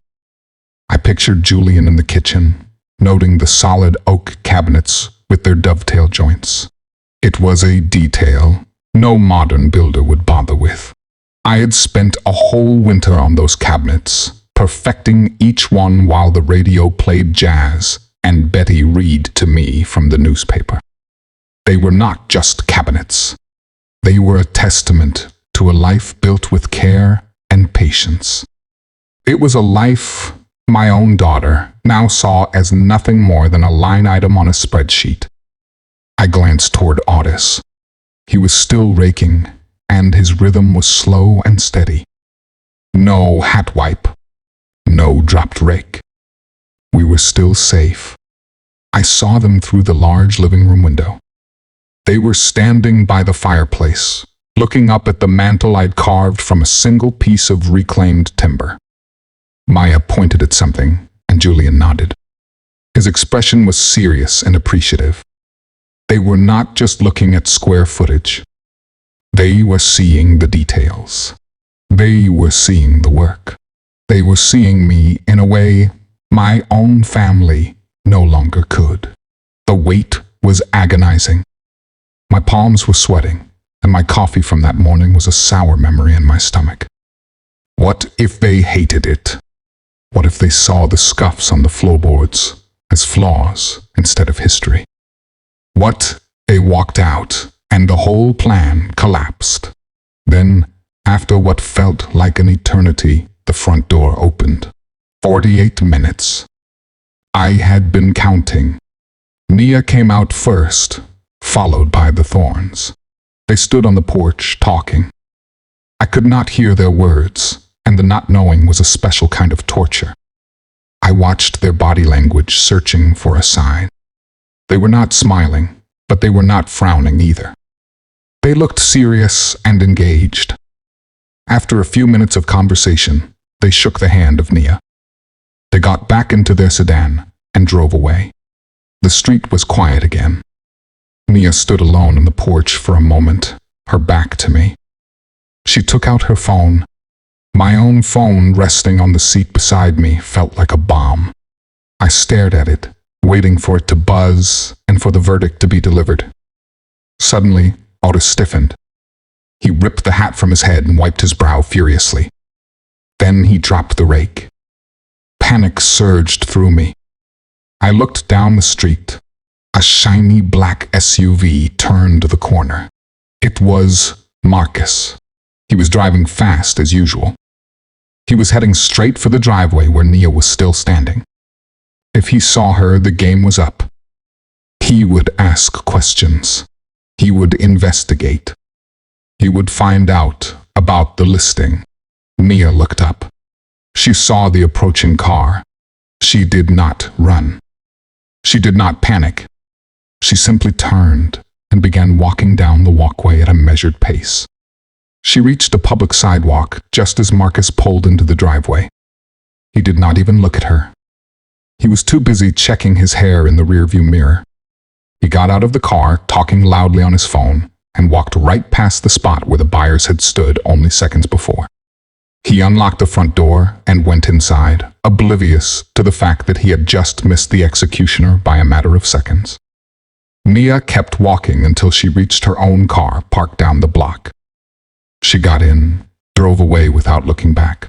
I pictured Julian in the kitchen, noting the solid oak cabinets with their dovetail joints. It was a detail no modern builder would bother with. I had spent a whole winter on those cabinets, perfecting each one while the radio played jazz and Betty read to me from the newspaper. They were not just cabinets. They were a testament to a life built with care and patience. It was a life my own daughter, now saw as nothing more than a line item on a spreadsheet. I glanced toward Otis. He was still raking, and his rhythm was slow and steady. No hat wipe. No dropped rake. We were still safe. I saw them through the large living room window. They were standing by the fireplace, looking up at the mantel I'd carved from a single piece of reclaimed timber. Maya pointed at something, and Julian nodded. His expression was serious and appreciative. They were not just looking at square footage. They were seeing the details. They were seeing the work. They were seeing me in a way my own family no longer could. The weight was agonizing. My palms were sweating, and my coffee from that morning was a sour memory in my stomach. What if they hated it? What if they saw the scuffs on the floorboards as flaws instead of history? What if they walked out and the whole plan collapsed? Then, after what felt like an eternity, the front door opened. 48 minutes. I had been counting. Nia came out first, followed by the Thorns. They stood on the porch, talking. I could not hear their words, and the not knowing was a special kind of torture. I watched their body language, searching for a sign. They were not smiling, but they were not frowning either. They looked serious and engaged. After a few minutes of conversation, they shook the hand of Nia. They got back into their sedan and drove away. The street was quiet again. Nia stood alone on the porch for a moment, her back to me. She took out her phone. My own phone resting on the seat beside me felt like a bomb. I stared at it, waiting for it to buzz and for the verdict to be delivered. Suddenly, Otis stiffened. He ripped the hat from his head and wiped his brow furiously. Then he dropped the rake. Panic surged through me. I looked down the street. A shiny black SUV turned the corner. It was Marcus. He was driving fast as usual. He was heading straight for the driveway where Nia was still standing. If he saw her, the game was up. He would ask questions. He would investigate. He would find out about the listing. Nia looked up. She saw the approaching car. She did not run. She did not panic. She simply turned and began walking down the walkway at a measured pace. She reached a public sidewalk just as Marcus pulled into the driveway. He did not even look at her. He was too busy checking his hair in the rearview mirror. He got out of the car, talking loudly on his phone, and walked right past the spot where the buyers had stood only seconds before. He unlocked the front door and went inside, oblivious to the fact that he had just missed the executioner by a matter of seconds. Nia kept walking until she reached her own car parked down the block. She got in, drove away without looking back.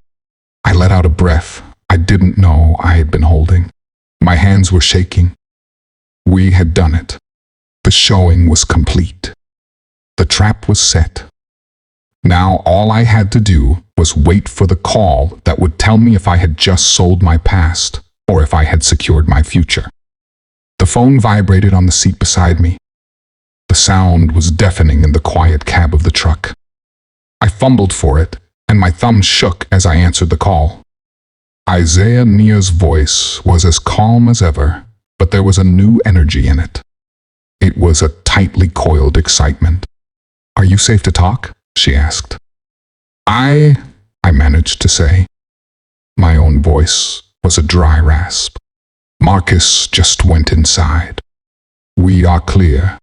I let out a breath I didn't know I had been holding. My hands were shaking. We had done it. The showing was complete. The trap was set. Now all I had to do was wait for the call that would tell me if I had just sold my past or if I had secured my future. The phone vibrated on the seat beside me. The sound was deafening in the quiet cab of the truck. I fumbled for it, and my thumb shook as I answered the call. Isaiah Nia's voice was as calm as ever, but there was a new energy in it. It was a tightly coiled excitement. "Are you safe to talk?" she asked. I managed to say. My own voice was a dry rasp. Marcus just went inside. "We are clear."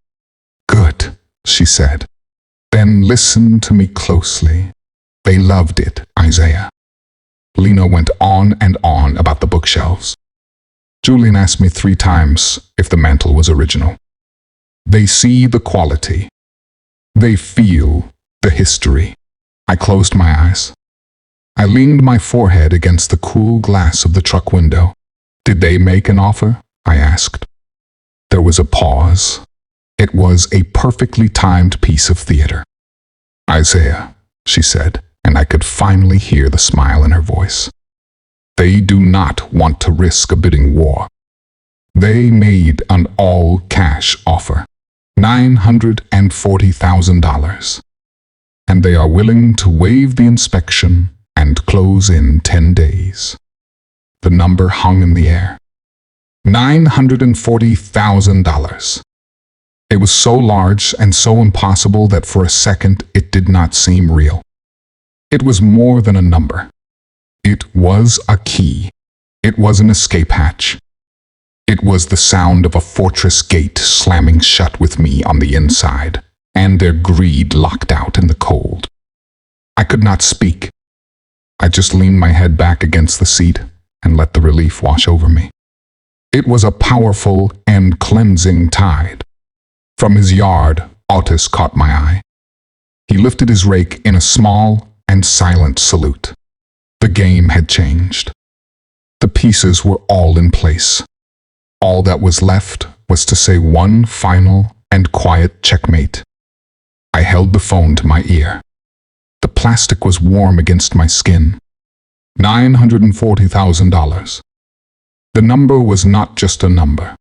"Good," she said. "Then listen to me closely. They loved it, Isaiah." Lena went on and on about the bookshelves. Julian asked me 3 times if the mantle was original. They see the quality. They feel the history. I closed my eyes. I leaned my forehead against the cool glass of the truck window. "Did they make an offer?" I asked. There was a pause. It was a perfectly timed piece of theater. "Isaiah," she said, and I could finally hear the smile in her voice. They do not want to risk a bidding war. They made an all-cash offer, $940,000, and they are willing to waive the inspection and close in 10 days. The number hung in the air. $940,000. It was so large and so impossible that for a second it did not seem real. It was more than a number. It was a key. It was an escape hatch. It was the sound of a fortress gate slamming shut with me on the inside, and their greed locked out in the cold. I could not speak. I just leaned my head back against the seat and let the relief wash over me. It was a powerful and cleansing tide. From his yard, Otis caught my eye. He lifted his rake in a small and silent salute. The game had changed. The pieces were all in place. All that was left was to say one final and quiet checkmate. I held the phone to my ear. The plastic was warm against my skin. $940,000. The number was not just a number.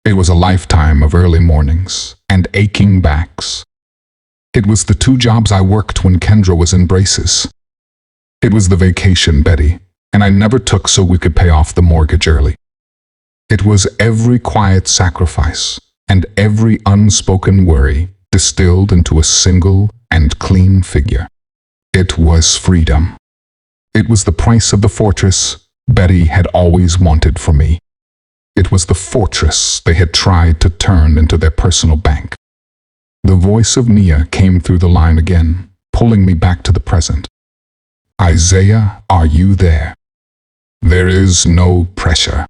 It was a lifetime of early mornings and aching backs. It was the 2 jobs I worked when Kendra was in braces. It was the vacation Betty and I never took so we could pay off the mortgage early. It was every quiet sacrifice and every unspoken worry distilled into a single and clean figure. It was freedom. It was the price of the fortress Betty had always wanted for me. It was the fortress they had tried to turn into their personal bank. The voice of Nia came through the line again, pulling me back to the present. Isaiah, are you there? There is no pressure.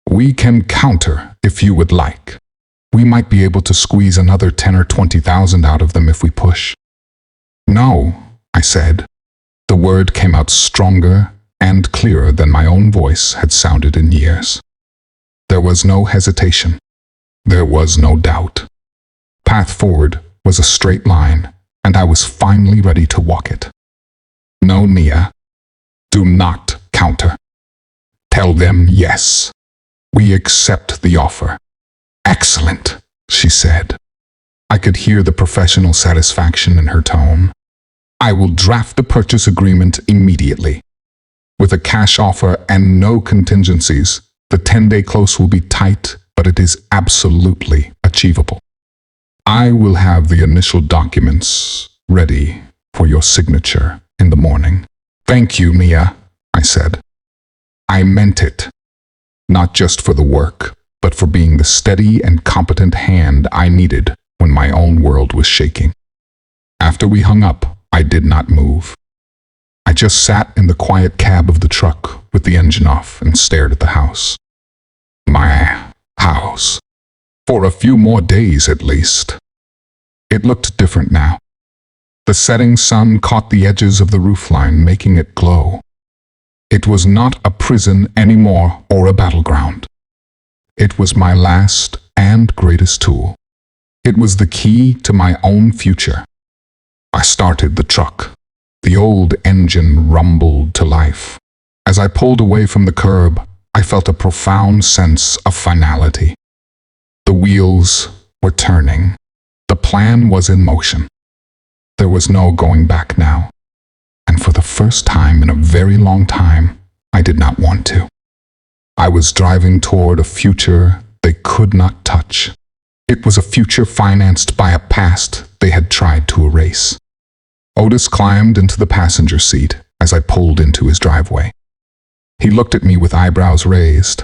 We can counter if you would like. We might be able to squeeze another 10 or 20,000 out of them if we push. No, I said. The word came out stronger and clearer than my own voice had sounded in years. There was no hesitation. There was no doubt. Path forward was a straight line, and I was finally ready to walk it. No, Nia. Do not counter. Tell them yes. We accept the offer. Excellent, she said. I could hear the professional satisfaction in her tone. I will draft the purchase agreement immediately. With a cash offer and no contingencies, the 10-day close will be tight, but it is absolutely achievable. I will have the initial documents ready for your signature in the morning. Thank you, Nia, I said. I meant it. Not just for the work, but for being the steady and competent hand I needed when my own world was shaking. After we hung up, I did not move. I just sat in the quiet cab of the truck with the engine off and stared at the house. My house. For a few more days at least. It looked different now. The setting sun caught the edges of the roofline, making it glow. It was not a prison anymore or a battleground. It was my last and greatest tool. It was the key to my own future. I started the truck. The old engine rumbled to life. As I pulled away from the curb, I felt a profound sense of finality. The wheels were turning. The plan was in motion. There was no going back now. And for the first time in a very long time, I did not want to. I was driving toward a future they could not touch. It was a future financed by a past they had tried to erase. Otis climbed into the passenger seat as I pulled into his driveway. He looked at me with eyebrows raised.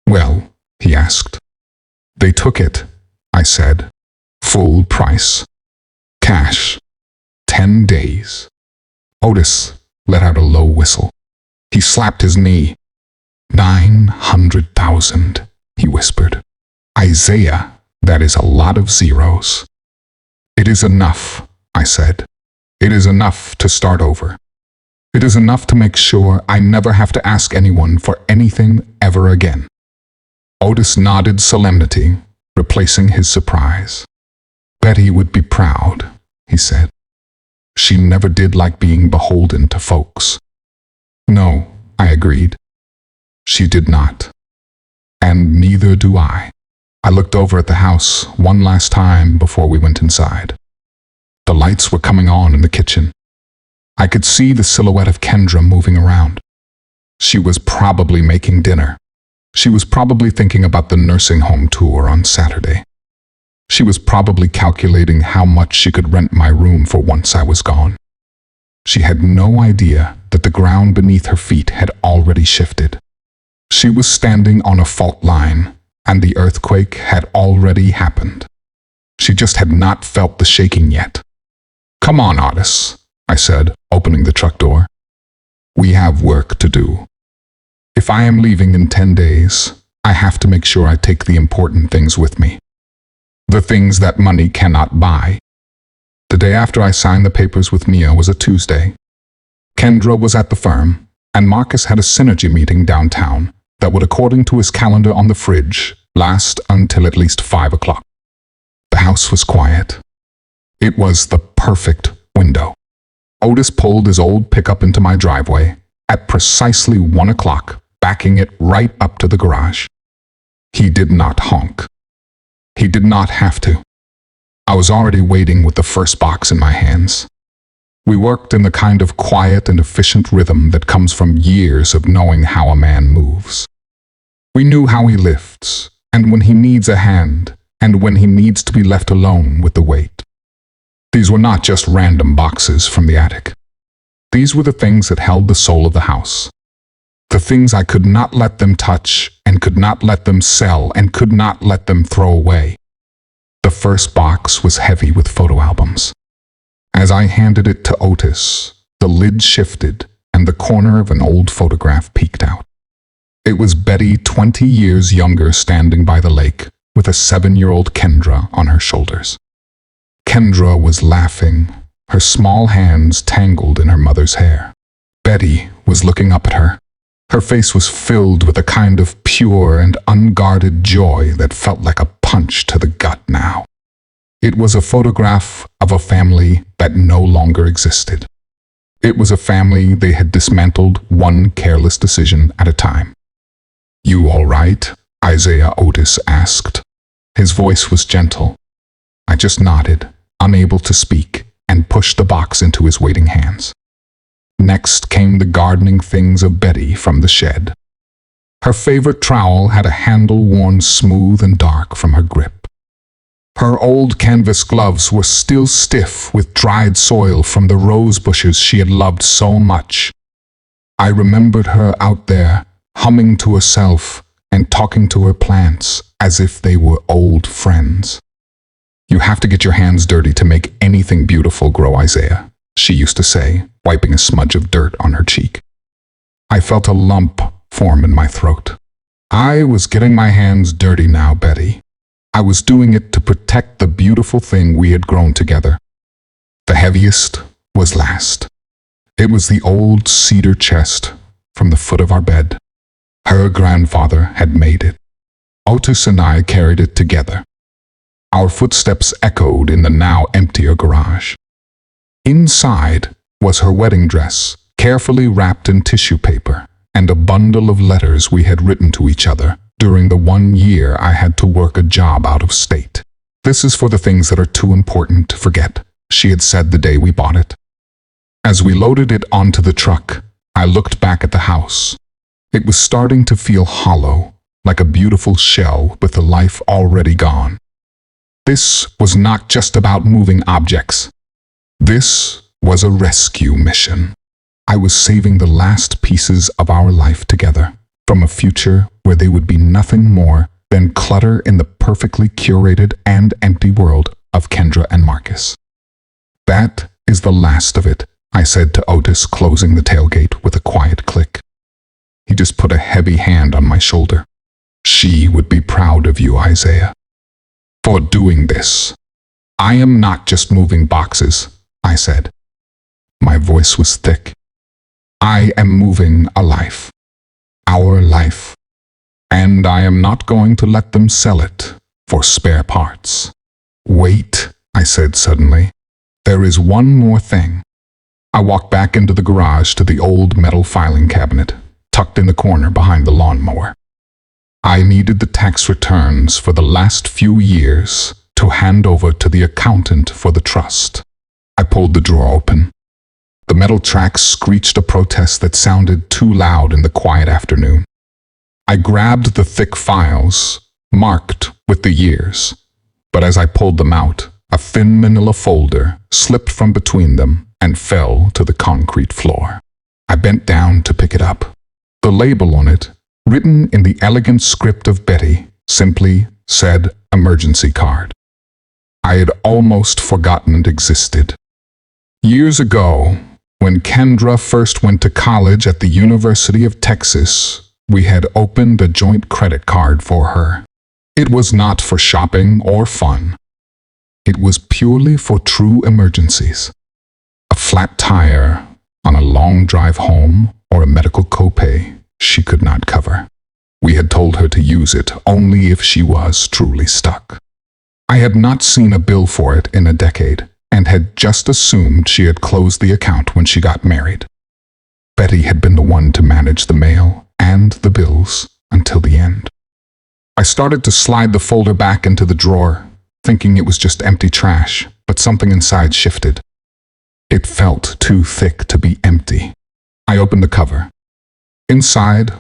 Well, he asked. They took it, I said. Full price. Cash. 10 days. Otis let out a low whistle. He slapped his knee. 900,000, he whispered. Isaiah, that is a lot of zeros. It is enough, I said. It is enough to start over. It is enough to make sure I never have to ask anyone for anything ever again. Otis nodded solemnity, replacing his surprise. Betty would be proud, he said. She never did like being beholden to folks. No, I agreed. She did not. And neither do I. I looked over at the house one last time before we went inside. The lights were coming on in the kitchen. I could see the silhouette of Kendra moving around. She was probably making dinner. She was probably thinking about the nursing home tour on Saturday. She was probably calculating how much she could rent my room for once I was gone. She had no idea that the ground beneath her feet had already shifted. She was standing on a fault line, and the earthquake had already happened. She just had not felt the shaking yet. "Come on, Otis," I said, opening the truck door. "We have work to do. If I am leaving in 10 days, I have to make sure I take the important things with me. The things that money cannot buy." The day after I signed the papers with Mia was a Tuesday. Kendra was at the firm, and Marcus had a synergy meeting downtown that would, according to his calendar on the fridge, last until at least 5 o'clock. The house was quiet. It was the perfect window. Otis pulled his old pickup into my driveway at precisely 1 o'clock, backing it right up to the garage. He did not honk. He did not have to. I was already waiting with the first box in my hands. We worked in the kind of quiet and efficient rhythm that comes from years of knowing how a man moves. We knew how he lifts, and when he needs a hand, and when he needs to be left alone with the weight. These were not just random boxes from the attic. These were the things that held the soul of the house. The things I could not let them touch, and could not let them sell, and could not let them throw away. The first box was heavy with photo albums. As I handed it to Otis, the lid shifted, and the corner of an old photograph peeked out. It was Betty, 20 years younger, standing by the lake, with a 7-year-old Kendra on her shoulders. Kendra was laughing, her small hands tangled in her mother's hair. Betty was looking up at her. Her face was filled with a kind of pure and unguarded joy that felt like a punch to the gut now. It was a photograph of a family that no longer existed. It was a family they had dismantled one careless decision at a time. "You all right?" Isaiah Otis asked. His voice was gentle. I just nodded, unable to speak, and pushed the box into his waiting hands. Next came the gardening things of Betty from the shed. Her favorite trowel had a handle worn smooth and dark from her grip. Her old canvas gloves were still stiff with dried soil from the rose bushes she had loved so much. I remembered her out there, humming to herself and talking to her plants as if they were old friends. "You have to get your hands dirty to make anything beautiful grow, Isaiah," she used to say, wiping a smudge of dirt on her cheek. I felt a lump form in my throat. I was getting my hands dirty now, Betty. I was doing it to protect the beautiful thing we had grown together. The heaviest was last. It was the old cedar chest from the foot of our bed. Her grandfather had made it. Otis and I carried it together. Our footsteps echoed in the now emptier garage. Inside was her wedding dress, carefully wrapped in tissue paper, and a bundle of letters we had written to each other during the 1 year I had to work a job out of state. "This is for the things that are too important to forget," she had said the day we bought it. As we loaded it onto the truck, I looked back at the house. It was starting to feel hollow, like a beautiful shell with the life already gone. This was not just about moving objects. This was a rescue mission. I was saving the last pieces of our life together from a future where they would be nothing more than clutter in the perfectly curated and empty world of Kendra and Marcus. "That is the last of it," I said to Otis, closing the tailgate with a quiet click. He just put a heavy hand on my shoulder. "She would be proud of you, Isaiah, for doing this." "I am not just moving boxes," I said. My voice was thick. "I am moving a life. Our life. And I am not going to let them sell it for spare parts." "Wait," I said suddenly. "There is one more thing." I walked back into the garage to the old metal filing cabinet. tucked in the corner behind the lawnmower. I needed the tax returns for the last few years to hand over to the accountant for the trust. I pulled the drawer open. The metal tracks screeched a protest that sounded too loud in the quiet afternoon. I grabbed the thick files, marked with the years, but as I pulled them out, a thin manila folder slipped from between them and fell to the concrete floor. I bent down to pick it up. The label on it, written in the elegant script of Betty, simply said emergency card. I had almost forgotten it existed. Years ago, when Kendra first went to college at the University of Texas, we had opened a joint credit card for her. It was not for shopping or fun. It was purely for true emergencies. A flat tire on a long drive home or a medical copay she could not cover. We had told her to use it only if she was truly stuck. I had not seen a bill for it in a decade, and had just assumed she had closed the account when she got married. Betty had been the one to manage the mail and the bills until the end. I started to slide the folder back into the drawer, thinking it was just empty trash, but something inside shifted. It felt too thick to be empty. I opened the cover. Inside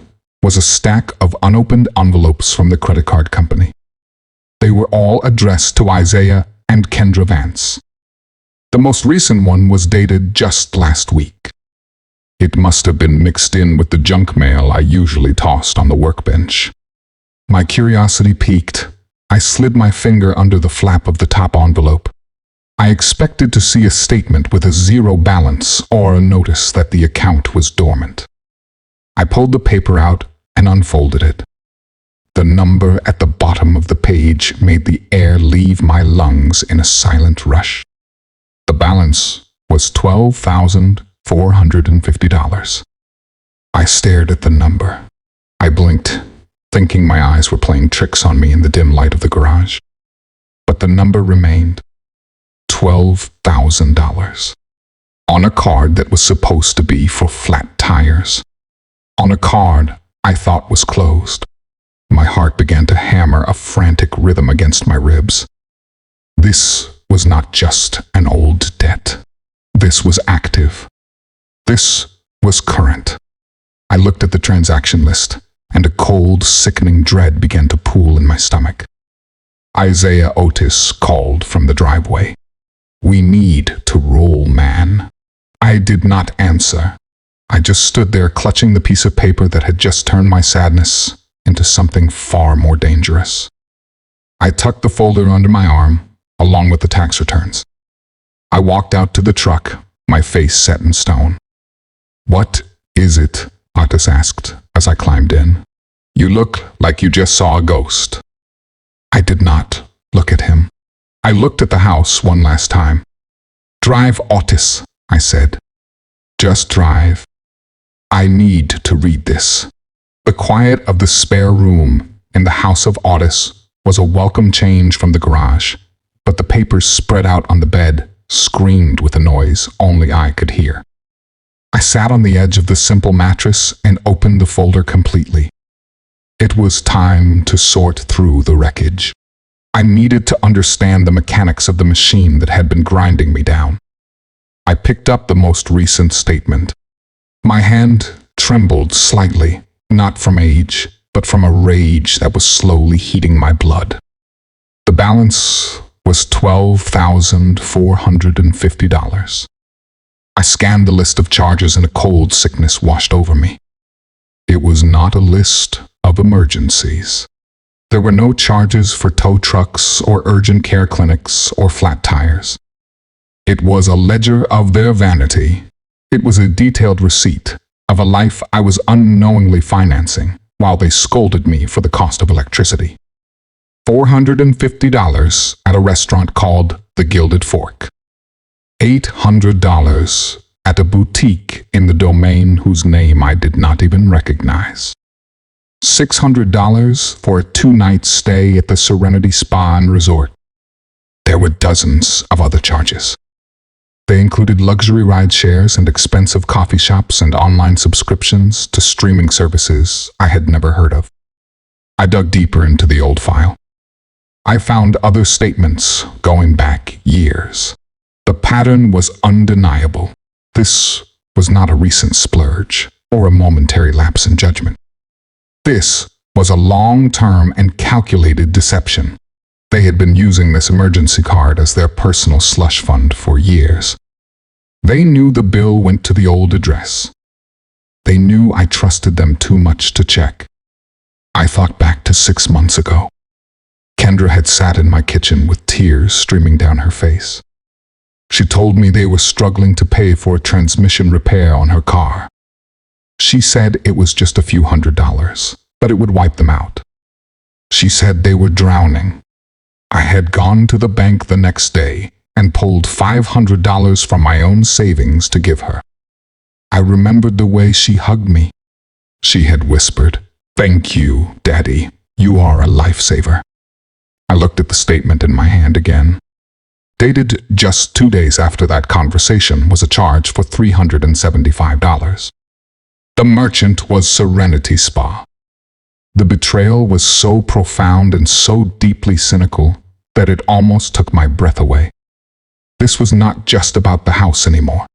was a stack of unopened envelopes from the credit card company. They were all addressed to Isaiah and Kendra Vance. The most recent one was dated just last week. It must have been mixed in with the junk mail I usually tossed on the workbench. My curiosity piqued. I slid my finger under the flap of the top envelope. I expected to see a statement with a zero balance or a notice that the account was dormant. I pulled the paper out and unfolded it. The number at the bottom of the page made the air leave my lungs in a silent rush. The balance was $12,450. I stared at the number. I blinked, thinking my eyes were playing tricks on me in the dim light of the garage. But the number remained. $12,000. On a card that was supposed to be for flat tires. On a card I thought was closed. My heart began to hammer a frantic rhythm against my ribs. This was not just an old debt. This was active. This was current. I looked at the transaction list, and a cold, sickening dread began to pool in my stomach. Isaiah Otis called from the driveway. "We need to roll, man." I did not answer. I just stood there clutching the piece of paper that had just turned my sadness into something far more dangerous. I tucked the folder under my arm, along with the tax returns. I walked out to the truck, my face set in stone. "What is it?" Otis asked as I climbed in. "You look like you just saw a ghost." I did not look at him. I looked at the house one last time. "Drive, Otis," I said. "Just drive. I need to read this." The quiet of the spare room in the house of Otis was a welcome change from the garage, but the papers spread out on the bed screamed with a noise only I could hear. I sat on the edge of the simple mattress and opened the folder completely. It was time to sort through the wreckage. I needed to understand the mechanics of the machine that had been grinding me down. I picked up the most recent statement. My hand trembled slightly, not from age, but from a rage that was slowly heating my blood. The balance was $12,450. I scanned the list of charges and a cold sickness washed over me. It was not a list of emergencies. There were no charges for tow trucks or urgent care clinics or flat tires. It was a ledger of their vanity. It was a detailed receipt of a life I was unknowingly financing while they scolded me for the cost of electricity. $450 at a restaurant called The Gilded Fork. $800 at a boutique in the Domain whose name I did not even recognize. $600 for a 2-night stay at the Serenity Spa and Resort. There were dozens of other charges. They included luxury ride shares and expensive coffee shops and online subscriptions to streaming services I had never heard of. I dug deeper into the old file. I found other statements going back years. The pattern was undeniable. This was not a recent splurge or a momentary lapse in judgment. This was a long-term and calculated deception. They had been using this emergency card as their personal slush fund for years. They knew the bill went to the old address. They knew I trusted them too much to check. I thought back to 6 months ago. Kendra had sat in my kitchen with tears streaming down her face. She told me they were struggling to pay for a transmission repair on her car. She said it was just a few $100s, but it would wipe them out. She said they were drowning. I had gone to the bank the next day and pulled $500 from my own savings to give her. I remembered the way she hugged me. She had whispered, "Thank you, Daddy. You are a lifesaver." I looked at the statement in my hand again. Dated just 2 days after that conversation was a charge for $375. The merchant was Serenity Spa. The betrayal was so profound and so deeply cynical that it almost took my breath away. This was not just about the house anymore.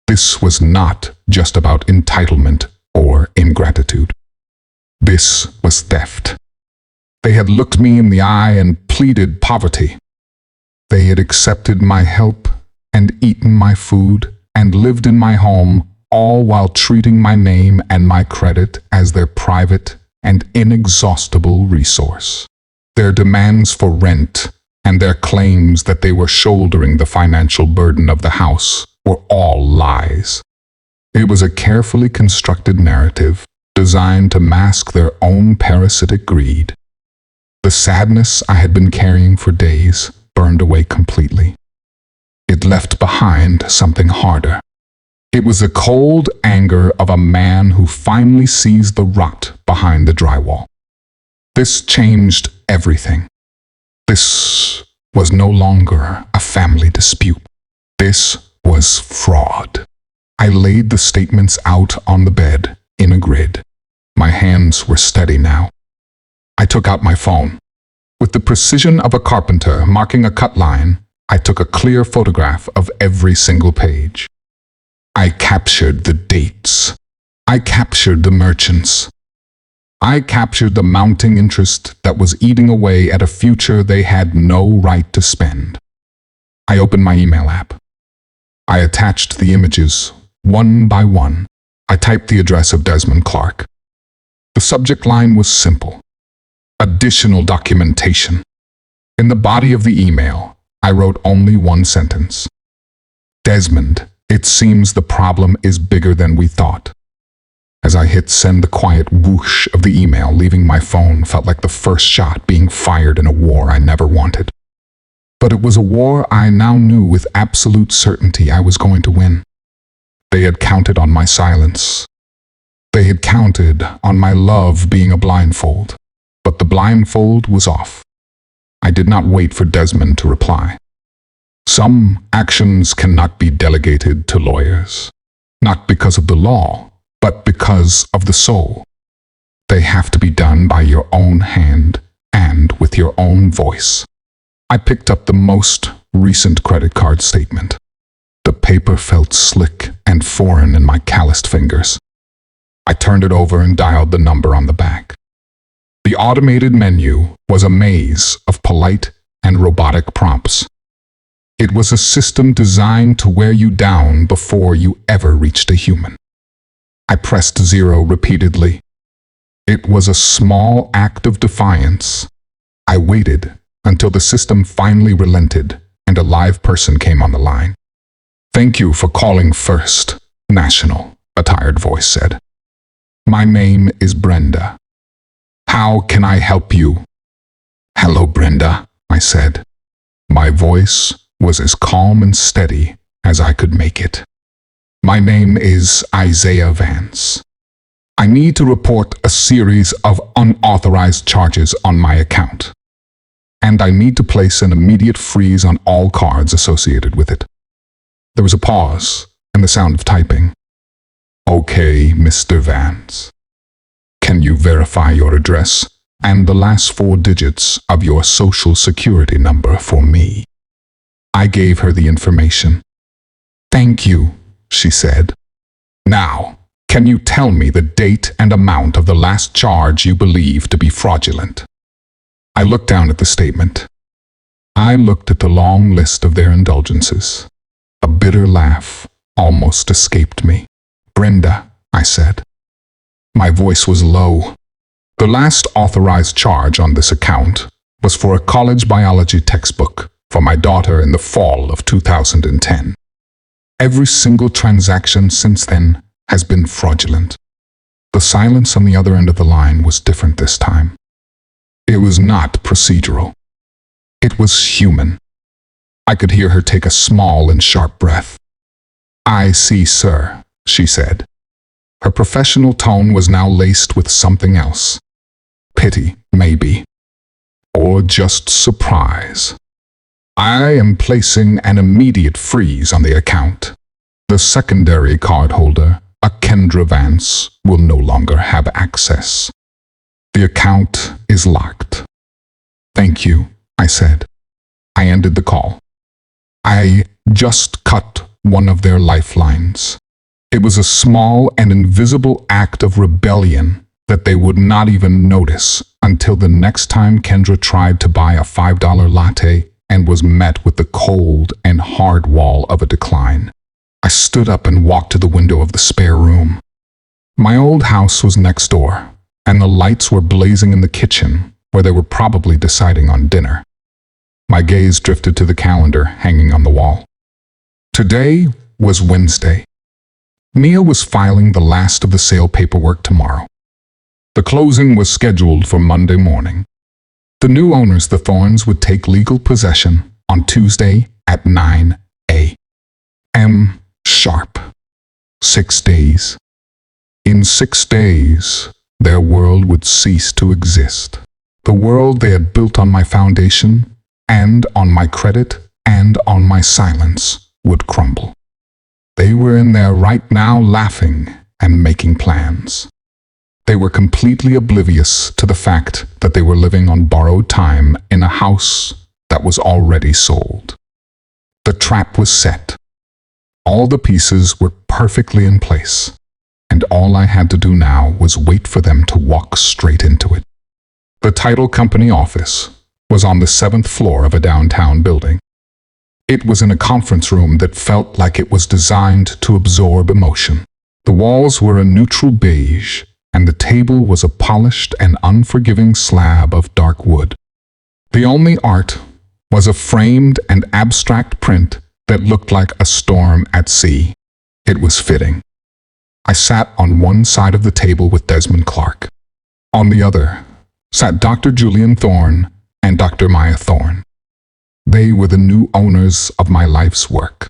This was not just about entitlement or ingratitude. This was theft. They had looked me in the eye and pleaded poverty. They had accepted my help and eaten my food and lived in my home, all while treating my name and my credit as their private and inexhaustible resource. Their demands for rent and their claims that they were shouldering the financial burden of the house were all lies. It was a carefully constructed narrative designed to mask their own parasitic greed. The sadness I had been carrying for days burned away completely. It left behind something harder. It was the cold anger of a man who finally sees the rot behind the drywall. This changed everything. This was no longer a family dispute. This was fraud. I laid the statements out on the bed in a grid. My hands were steady now. I took out my phone. With the precision of a carpenter marking a cut line, I took a clear photograph of every single page. I captured the dates. I captured the merchants. I captured the mounting interest that was eating away at a future they had no right to spend. I opened my email app. I attached the images, one by one. I typed the address of Desmond Clark. The subject line was simple: additional documentation. In the body of the email, I wrote only one sentence. Desmond, it seems the problem is bigger than we thought. As I hit send, the quiet whoosh of the email leaving my phone felt like the first shot being fired in a war I never wanted. But it was a war I now knew with absolute certainty I was going to win. They had counted on my silence. They had counted on my love being a blindfold. But the blindfold was off. I did not wait for Desmond to reply. Some actions cannot be delegated to lawyers, not because of the law, but because of the soul. They have to be done by your own hand and with your own voice. I picked up the most recent credit card statement. The paper felt slick and foreign in my calloused fingers. I turned it over and dialed the number on the back. The automated menu was a maze of polite and robotic prompts. It was a system designed to wear you down before you ever reached a human. I pressed 0 repeatedly. It was a small act of defiance. I waited until the system finally relented and a live person came on the line. "Thank you for calling First National," a tired voice said. "My name is Brenda. How can I help you?" "Hello, Brenda," I said. My voice was as calm and steady as I could make it. "My name is Isaiah Vance. I need to report a series of unauthorized charges on my account. And I need to place an immediate freeze on all cards associated with it." There was a pause and the sound of typing. Okay, Mr. Vance. Can you verify your address and the last 4 digits of your social security number for me? I gave her the information. Thank you, she said. Now, can you tell me the date and amount of the last charge you believe to be fraudulent? I looked down at the statement. I looked at the long list of their indulgences. A bitter laugh almost escaped me. Brenda, I said. My voice was low. The last authorized charge on this account was for a college biology textbook for my daughter in the fall of 2010. Every single transaction since then has been fraudulent. The silence on the other end of the line was different this time. It was not procedural. It was human. I could hear her take a small and sharp breath. I see, sir, she said. Her professional tone was now laced with something else. Pity, maybe. Or just surprise. I am placing an immediate freeze on the account. The secondary cardholder, a Kendra Vance, will no longer have access. The account is locked. Thank you, I said. I ended the call. I just cut one of their lifelines. It was a small and invisible act of rebellion that they would not even notice until the next time Kendra tried to buy a $5 latte and was met with the cold and hard wall of a decline. I stood up and walked to the window of the spare room. My old house was next door, and the lights were blazing in the kitchen, where they were probably deciding on dinner. My gaze drifted to the calendar hanging on the wall. Today was Wednesday. Mia was filing the last of the sale paperwork tomorrow. The closing was scheduled for Monday morning. The new owners, the Thorns, would take legal possession on Tuesday at 9 a.m. sharp. 6 days. In 6 days, their world would cease to exist. The world they had built on my foundation, and on my credit, and on my silence, would crumble. They were in there right now laughing and making plans. They were completely oblivious to the fact that they were living on borrowed time in a house that was already sold. The trap was set. All the pieces were perfectly in place, and all I had to do now was wait for them to walk straight into it. The title company office was on the 7th floor of a downtown building. It was in a conference room that felt like it was designed to absorb emotion. The walls were a neutral beige, and the table was a polished and unforgiving slab of dark wood. The only art was a framed and abstract print that looked like a storm at sea. It was fitting. I sat on one side of the table with Desmond Clark. On the other sat Dr. Julian Thorne and Dr. Maya Thorne. They were the new owners of my life's work.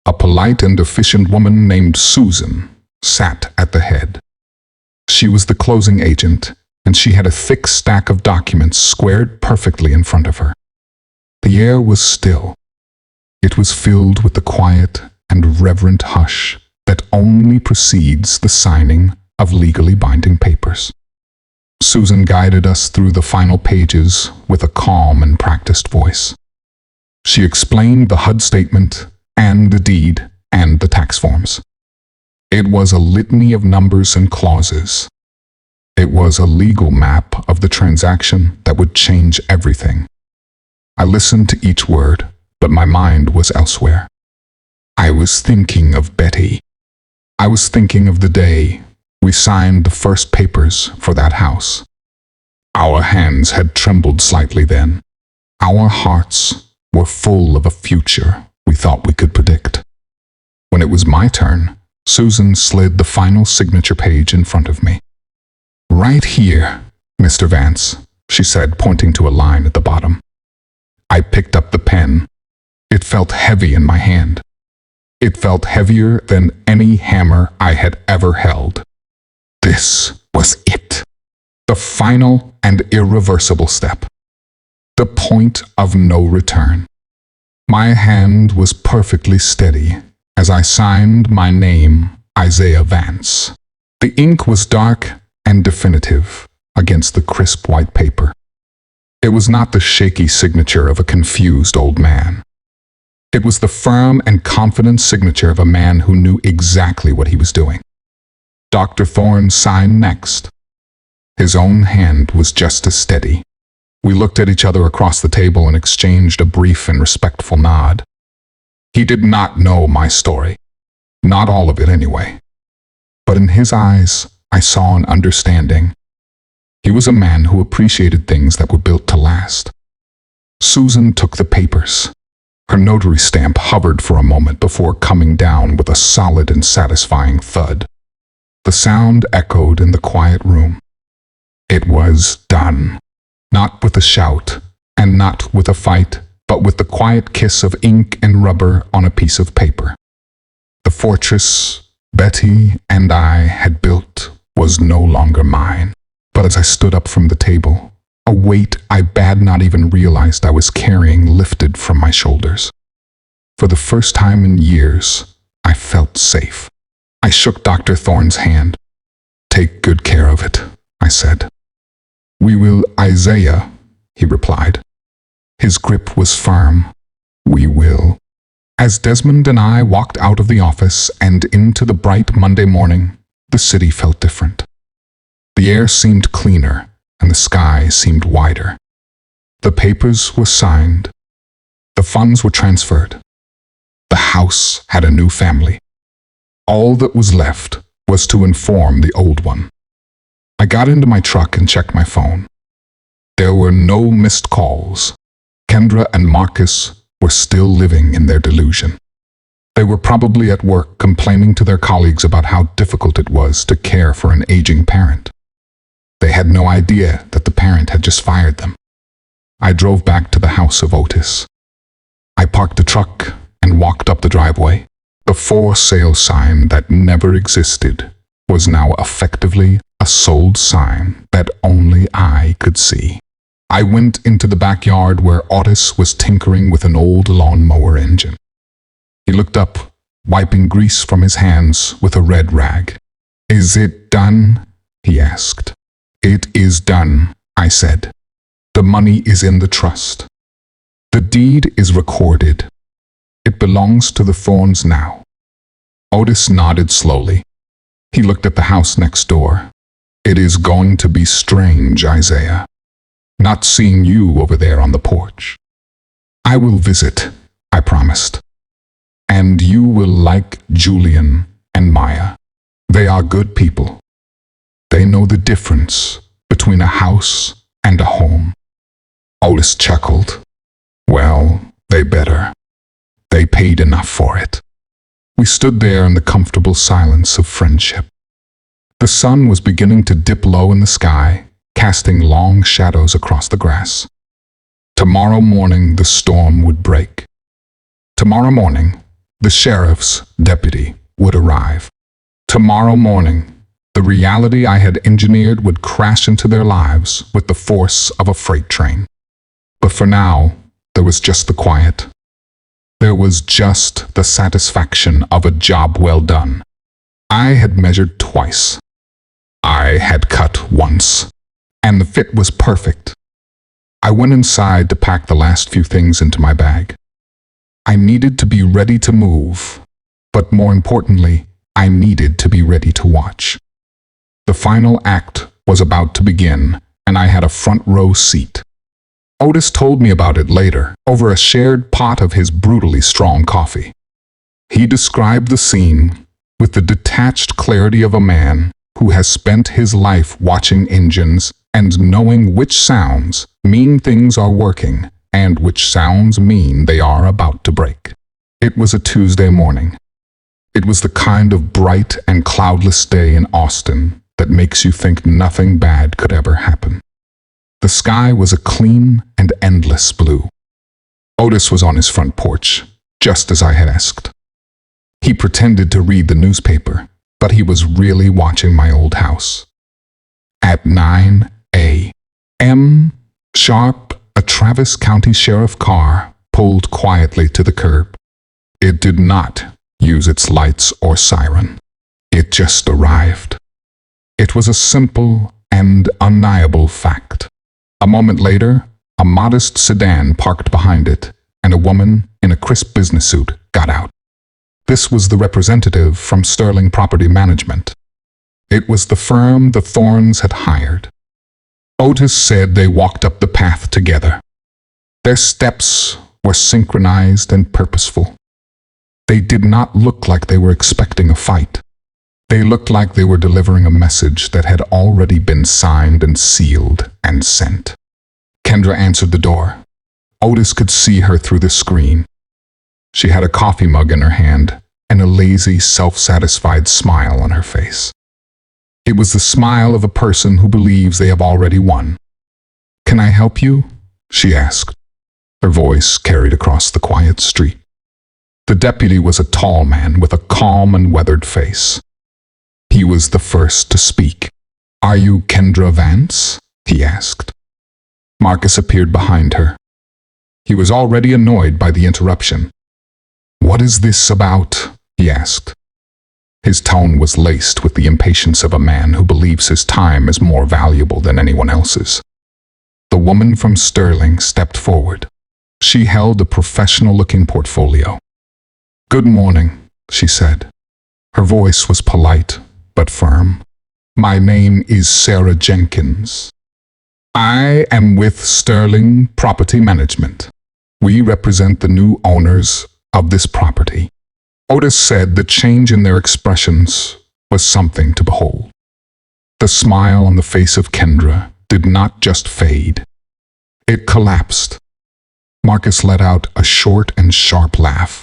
A polite and efficient woman named Susan sat at the head. She was the closing agent, and she had a thick stack of documents squared perfectly in front of her. The air was still. It was filled with the quiet and reverent hush that only precedes the signing of legally binding papers. Susan guided us through the final pages with a calm and practiced voice. She explained the HUD statement and the deed and the tax forms. It was a litany of numbers and clauses. It was a legal map of the transaction that would change everything. I listened to each word, but my mind was elsewhere. I was thinking of Betty. I was thinking of the day we signed the first papers for that house. Our hands had trembled slightly then. Our hearts were full of a future we thought we could predict. When it was my turn, Susan slid the final signature page in front of me. Right here, Mr. Vance, she said, pointing to a line at the bottom. I picked up the pen. It felt heavy in my hand. It felt heavier than any hammer I had ever held. This was it. The final and irreversible step. The point of no return. My hand was perfectly steady as I signed my name, Isaiah Vance. The ink was dark and definitive against the crisp white paper. It was not the shaky signature of a confused old man. It was the firm and confident signature of a man who knew exactly what he was doing. Dr. Thorne signed next. His own hand was just as steady. We looked at each other across the table and exchanged a brief and respectful nod. He did not know my story. Not all of it, anyway. But in his eyes, I saw an understanding. He was a man who appreciated things that were built to last. Susan took the papers. Her notary stamp hovered for a moment before coming down with a solid and satisfying thud. The sound echoed in the quiet room. It was done. Not with a shout, and not with a fight, but with the quiet kiss of ink and rubber on a piece of paper. The fortress Betty and I had built was no longer mine. But as I stood up from the table, a weight I had not even realized I was carrying lifted from my shoulders. For the first time in years, I felt safe. I shook Dr. Thorne's hand. "Take good care of it," I said. "We will, Isaiah," he replied. His grip was firm. "We will." As Desmond and I walked out of the office and into the bright Monday morning, the city felt different. The air seemed cleaner, and the sky seemed wider. The papers were signed. The funds were transferred. The house had a new family. All that was left was to inform the old one. I got into my truck and checked my phone. There were no missed calls. Kendra and Marcus were still living in their delusion. They were probably at work complaining to their colleagues about how difficult it was to care for an aging parent. They had no idea that the parent had just fired them. I drove back to the house of Otis. I parked the truck and walked up the driveway. The for sale sign that never existed was now effectively a sold sign that only I could see. I went into the backyard where Otis was tinkering with an old lawnmower engine. He looked up, wiping grease from his hands with a red rag. "Is it done?" he asked. "It is done," I said. "The money is in the trust. The deed is recorded. It belongs to the Thornes now." Otis nodded slowly. He looked at the house next door. "It is going to be strange, Isaiah, not seeing you over there on the porch." "I will visit," I promised. "And you will like Julian and Maya. They are good people. They know the difference between a house and a home." Otis chuckled. "Well, they better. They paid enough for it." We stood there in the comfortable silence of friendship. The sun was beginning to dip low in the sky, casting long shadows across the grass. Tomorrow morning the storm would break. Tomorrow morning, the sheriff's deputy would arrive. Tomorrow morning, the reality I had engineered would crash into their lives with the force of a freight train. But for now, there was just the quiet. There was just the satisfaction of a job well done. I had measured twice. I had cut once, and the fit was perfect. I went inside to pack the last few things into my bag. I needed to be ready to move, but more importantly, I needed to be ready to watch. The final act was about to begin, and I had a front row seat. Otis told me about it later, over a shared pot of his brutally strong coffee. He described the scene with the detached clarity of a man who has spent his life watching engines and knowing which sounds mean things are working and which sounds mean they are about to break. It was a Tuesday morning. It was the kind of bright and cloudless day in Austin that makes you think nothing bad could ever happen. The sky was a clean and endless blue. Otis was on his front porch, just as I had asked. He pretended to read the newspaper, but he was really watching my old house. At 9 a.m. sharp, a Travis County Sheriff car pulled quietly to the curb. It did not use its lights or siren. It just arrived. It was a simple and undeniable fact. A moment later, a modest sedan parked behind it, and a woman in a crisp business suit got out. This was the representative from Sterling Property Management. It was the firm the Thorns had hired. Otis said they walked up the path together. Their steps were synchronized and purposeful. They did not look like they were expecting a fight. They looked like they were delivering a message that had already been signed and sealed and sent. Kendra answered the door. Otis could see her through the screen. She had a coffee mug in her hand and a lazy, self-satisfied smile on her face. It was the smile of a person who believes they have already won. "Can I help you?" she asked. Her voice carried across the quiet street. The deputy was a tall man with a calm and weathered face. He was the first to speak. "Are you Kendra Vance?" he asked. Marcus appeared behind her. He was already annoyed by the interruption. "What is this about?" he asked. His tone was laced with the impatience of a man who believes his time is more valuable than anyone else's. The woman from Sterling stepped forward. She held a professional-looking portfolio. "Good morning," she said. Her voice was polite but firm. "My name is Sarah Jenkins. I am with Sterling Property Management. We represent the new owners of this property." Otis said the change in their expressions was something to behold. The smile on the face of Kendra did not just fade. It collapsed. Marcus let out a short and sharp laugh.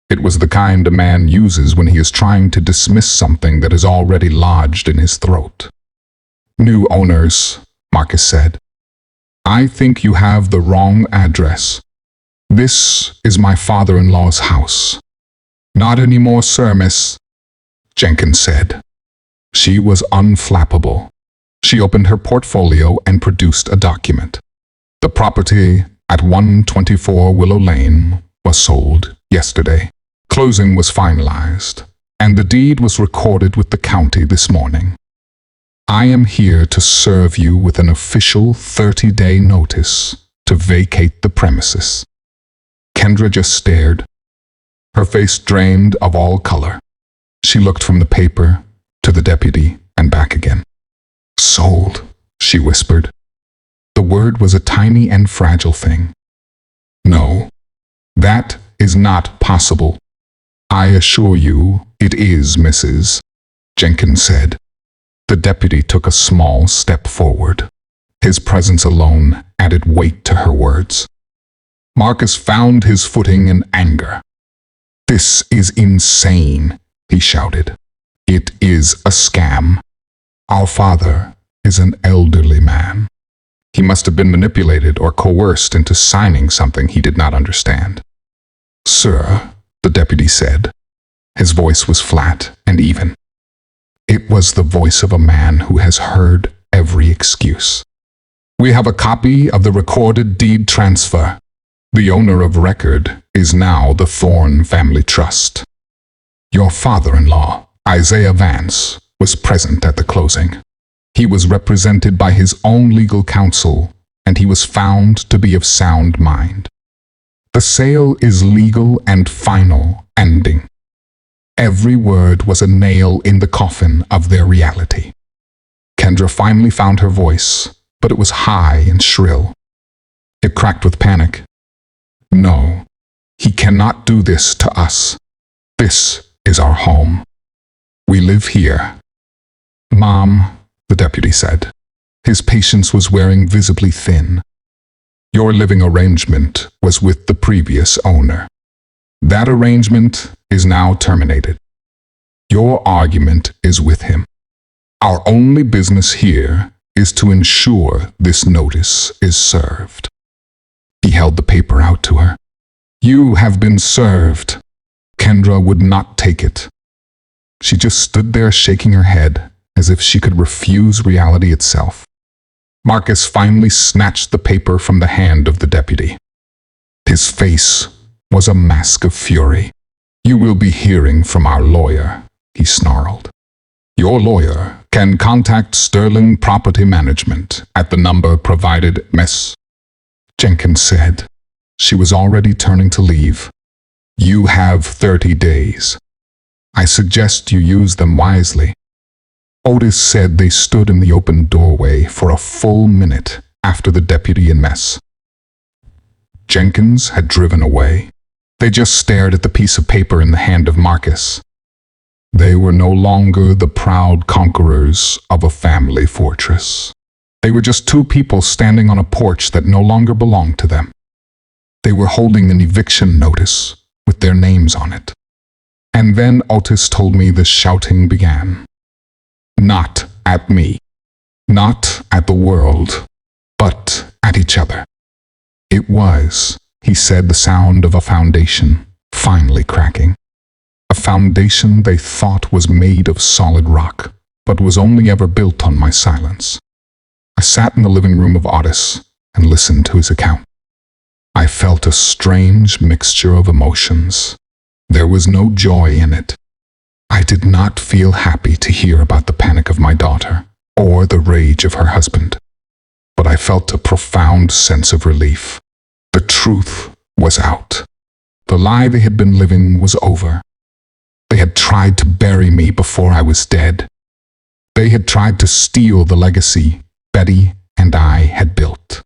It was the kind a man uses when he is trying to dismiss something that is already lodged in his throat. "New owners," Marcus said. "I think you have the wrong address. This is my father-in-law's house." "Not anymore, sir, miss," Jenkins said. She was unflappable. She opened her portfolio and produced a document. The property at 124 Willow Lane was sold yesterday. Closing was finalized, and the deed was recorded with the county this morning. I am here to serve you with an official 30-day notice to vacate the premises. Kendra just stared. Her face drained of all color. She looked from the paper to the deputy and back again. "Sold," she whispered. The word was a tiny and fragile thing. "No, that is not possible. I assure you it is, Mrs." Jenkins said. The deputy took a small step forward. His presence alone added weight to her words. Marcus found his footing in anger. "This is insane," he shouted. "It is a scam. Our father is an elderly man. He must have been manipulated or coerced into signing something he did not understand." "Sir," the deputy said. His voice was flat and even. It was the voice of a man who has heard every excuse. "We have a copy of the recorded deed transfer. The owner of record is now the Thorn Family Trust. Your father-in-law, Isaiah Vance, was present at the closing. He was represented by his own legal counsel, and he was found to be of sound mind. The sale is legal and final ending." Every word was a nail in the coffin of their reality. Kendra finally found her voice, but it was high and shrill. It cracked with panic. "No, he cannot do this to us. This is our home. We live here." "Mom," the deputy said. His patience was wearing visibly thin. "Your living arrangement was with the previous owner. That arrangement is now terminated. Your argument is with him. Our only business here is to ensure this notice is served." He held the paper out to her. "You have been served." Kendra would not take it. She just stood there shaking her head as if she could refuse reality itself. Marcus finally snatched the paper from the hand of the deputy. His face was a mask of fury. "You will be hearing from our lawyer," he snarled. "Your lawyer can contact Sterling Property Management at the number provided." Miss Jenkins said. She was already turning to leave. "You have 30 days. I suggest you use them wisely." Otis said they stood in the open doorway for a full minute after the deputy and Miss Jenkins had driven away. They just stared at the piece of paper in the hand of Marcus. They were no longer the proud conquerors of a family fortress. They were just two people standing on a porch that no longer belonged to them. They were holding an eviction notice with their names on it. And then Otis told me the shouting began. Not at me, not at the world, but at each other. It was, he said, the sound of a foundation finally cracking. A foundation they thought was made of solid rock, but was only ever built on my silence. I sat in the living room of Otis and listened to his account. I felt a strange mixture of emotions. There was no joy in it. I did not feel happy to hear about the panic of my daughter or the rage of her husband, but I felt a profound sense of relief. The truth was out. The lie they had been living was over. They had tried to bury me before I was dead. They had tried to steal the legacy Betty and I had built.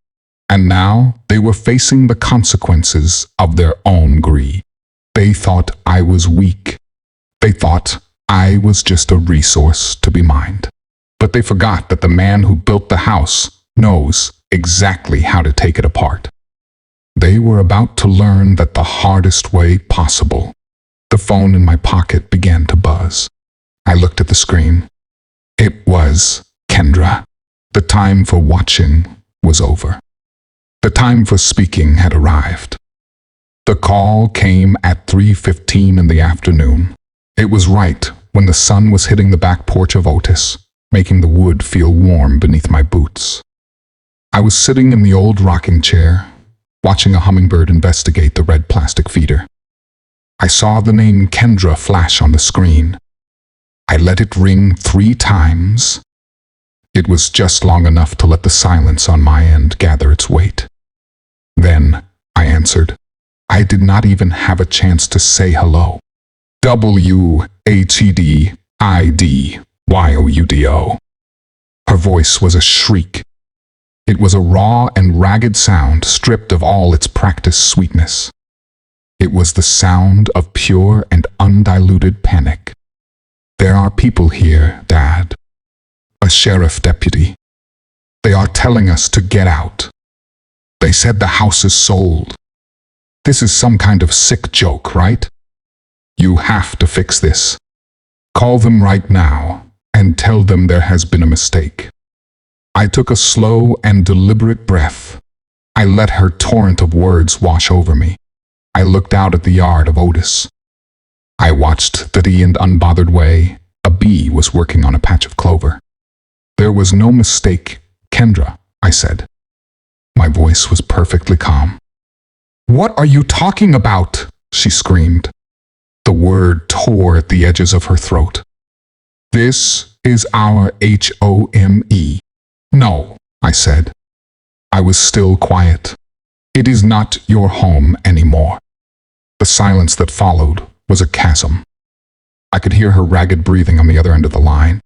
And now they were facing the consequences of their own greed. They thought I was weak. They thought I was just a resource to be mined. But they forgot that the man who built the house knows exactly how to take it apart. They were about to learn that the hardest way possible. The phone in my pocket began to buzz. I looked at the screen. It was Kendra. The time for watching was over. The time for speaking had arrived. The call came at 3:15 in the afternoon. It was right when the sun was hitting the back porch of Otis, making the wood feel warm beneath my boots. I was sitting in the old rocking chair, watching a hummingbird investigate the red plastic feeder. I saw the name Kendra flash on the screen. I let it ring 3 times. It was just long enough to let the silence on my end gather its weight. Then I answered. I did not even have a chance to say hello. WATDIDYOUDO. Her voice was a shriek. It was a raw and ragged sound stripped of all its practiced sweetness. It was the sound of pure and undiluted panic. There are people here, Dad. A sheriff deputy. They are telling us to get out. They said the house is sold. This is some kind of sick joke, right? You have to fix this. Call them right now and tell them there has been a mistake. I took a slow and deliberate breath. I let her torrent of words wash over me. I looked out at the yard of Otis. I watched that in an unbothered way, a bee was working on a patch of clover. There was no mistake, Kendra, I said. My voice was perfectly calm. What are you talking about? She screamed. The word tore at the edges of her throat. This is our home. No, I said. I was still quiet. It is not your home anymore. The silence that followed was a chasm. I could hear her ragged breathing on the other end of the line.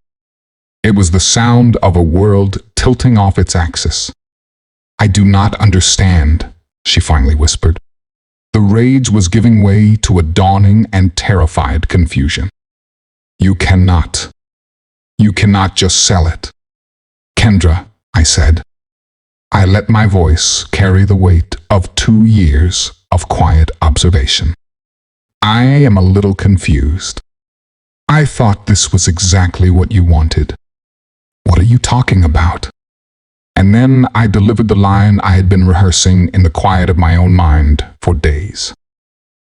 It was the sound of a world tilting off its axis. I do not understand, she finally whispered. The rage was giving way to a dawning and terrified confusion. You cannot just sell it. Kendra, I said. I let my voice carry the weight of 2 years of quiet observation. I am a little confused. I thought this was exactly what you wanted. What are you talking about? And then I delivered the line I had been rehearsing in the quiet of my own mind for days.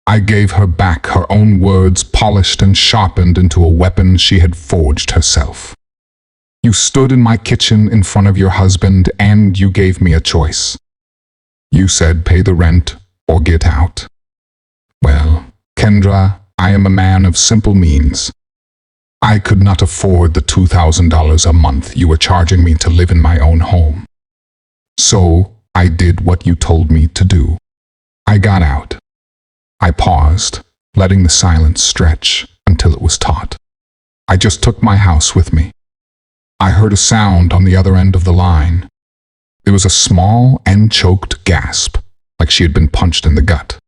I gave her back her own words polished and sharpened into a weapon she had forged herself. You stood in my kitchen in front of your husband and you gave me a choice. You said pay the rent or get out. Well, Kendra, I am a man of simple means. I could not afford the $2,000 a month you were charging me to live in my own home. So I did what you told me to do. I got out. I paused, letting the silence stretch until it was taut. I just took my house with me. I heard a sound on the other end of the line. There was a small and choked gasp, like she had been punched in the gut.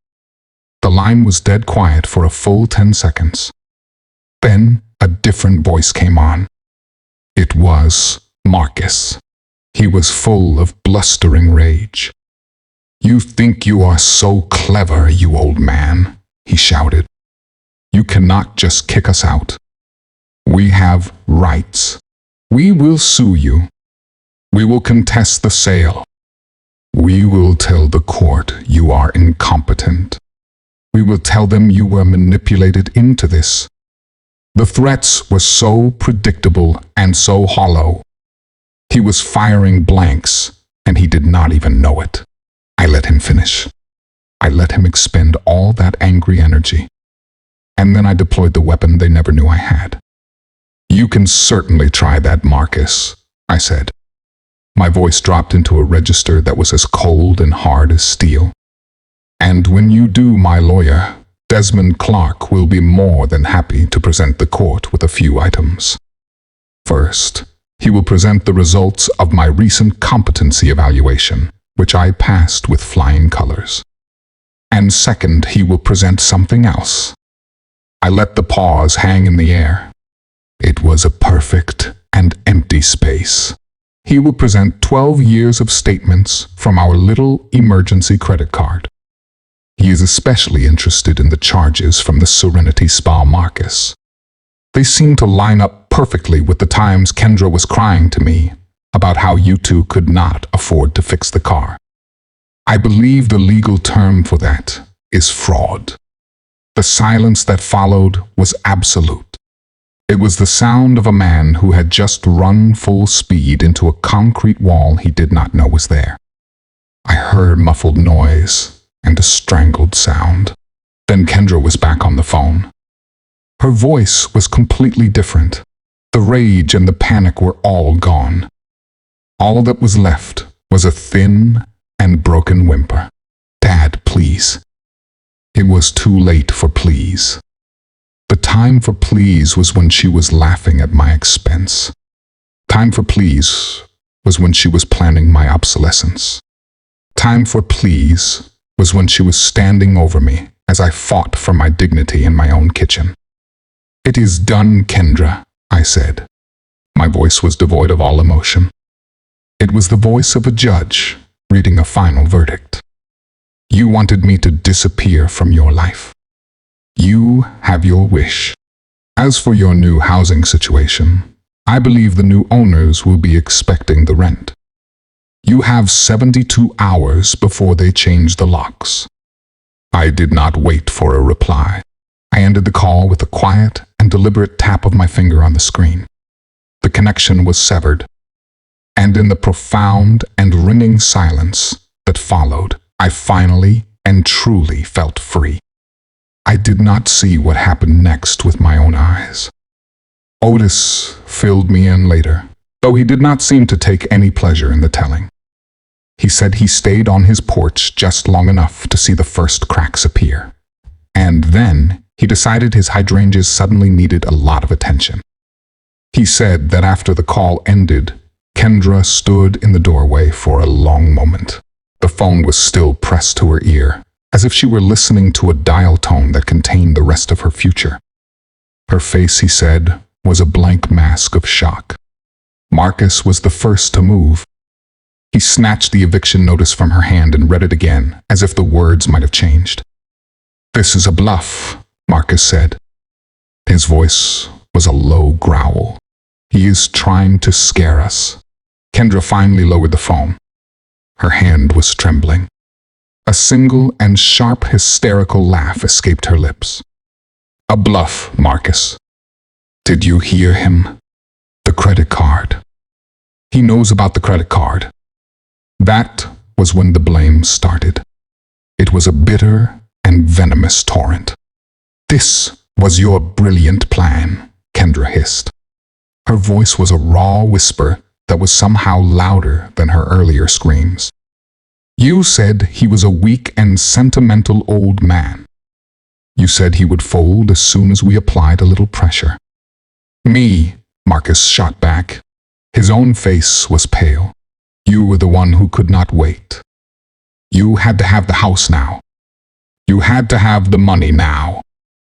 The line was dead quiet for a full 10 seconds. Then a different voice came on. It was Marcus. He was full of blustering rage. "You think you are so clever, you old man," he shouted. "You cannot just kick us out. We have rights. We will sue you. We will contest the sale. We will tell the court you are incompetent. We will tell them you were manipulated into this." The threats were so predictable and so hollow. He was firing blanks, and he did not even know it. I let him finish. I let him expend all that angry energy. And then I deployed the weapon they never knew I had. "You can certainly try that, Marcus," I said. My voice dropped into a register that was as cold and hard as steel. "And when you do, my lawyer, Desmond Clark will be more than happy to present the court with a few items. First, he will present the results of my recent competency evaluation, which I passed with flying colors. And second, he will present something else." I let the pause hang in the air. It was a perfect and empty space. He will present 12 years of statements from our little emergency credit card. He is especially interested in the charges from the Serenity Spa Marcus. They seem to line up perfectly with the times Kendra was crying to me about how you two could not afford to fix the car. I believe the legal term for that is fraud. The silence that followed was absolute. It was the sound of a man who had just run full speed into a concrete wall he did not know was there. I heard muffled noise and a strangled sound. Then Kendra was back on the phone. Her voice was completely different. The rage and the panic were all gone. All that was left was a thin and broken whimper. "Dad, please." It was too late for please. The time for please was when she was laughing at my expense. Time for please was when she was planning my obsolescence. Time for please was when she was standing over me as I fought for my dignity in my own kitchen. "It is done, Kendra," I said. My voice was devoid of all emotion. It was the voice of a judge reading a final verdict. "You wanted me to disappear from your life. You have your wish. As for your new housing situation, I believe the new owners will be expecting the rent. You have 72 hours before they change the locks." I did not wait for a reply. I ended the call with a quiet and deliberate tap of my finger on the screen. The connection was severed, and in the profound and ringing silence that followed, I finally and truly felt free. I did not see what happened next with my own eyes. Otis filled me in later, though he did not seem to take any pleasure in the telling. He said he stayed on his porch just long enough to see the first cracks appear. And then he decided his hydrangeas suddenly needed a lot of attention. He said that after the call ended, Kendra stood in the doorway for a long moment. The phone was still pressed to her ear, as if she were listening to a dial tone that contained the rest of her future. Her face, he said, was a blank mask of shock. Marcus was the first to move. He snatched the eviction notice from her hand and read it again, as if the words might have changed. "This is a bluff," Marcus said. His voice was a low growl. "He is trying to scare us." Kendra finally lowered the phone. Her hand was trembling. A single and sharp hysterical laugh escaped her lips. "A bluff, Marcus. Did you hear him? The credit card. He knows about the credit card." That was when the blame started. It was a bitter and venomous torrent. "This was your brilliant plan," Kendra hissed. Her voice was a raw whisper that was somehow louder than her earlier screams. "You said he was a weak and sentimental old man. You said he would fold as soon as we applied a little pressure." "Me," Marcus shot back. His own face was pale. "You were the one who could not wait. You had to have the house now. You had to have the money now.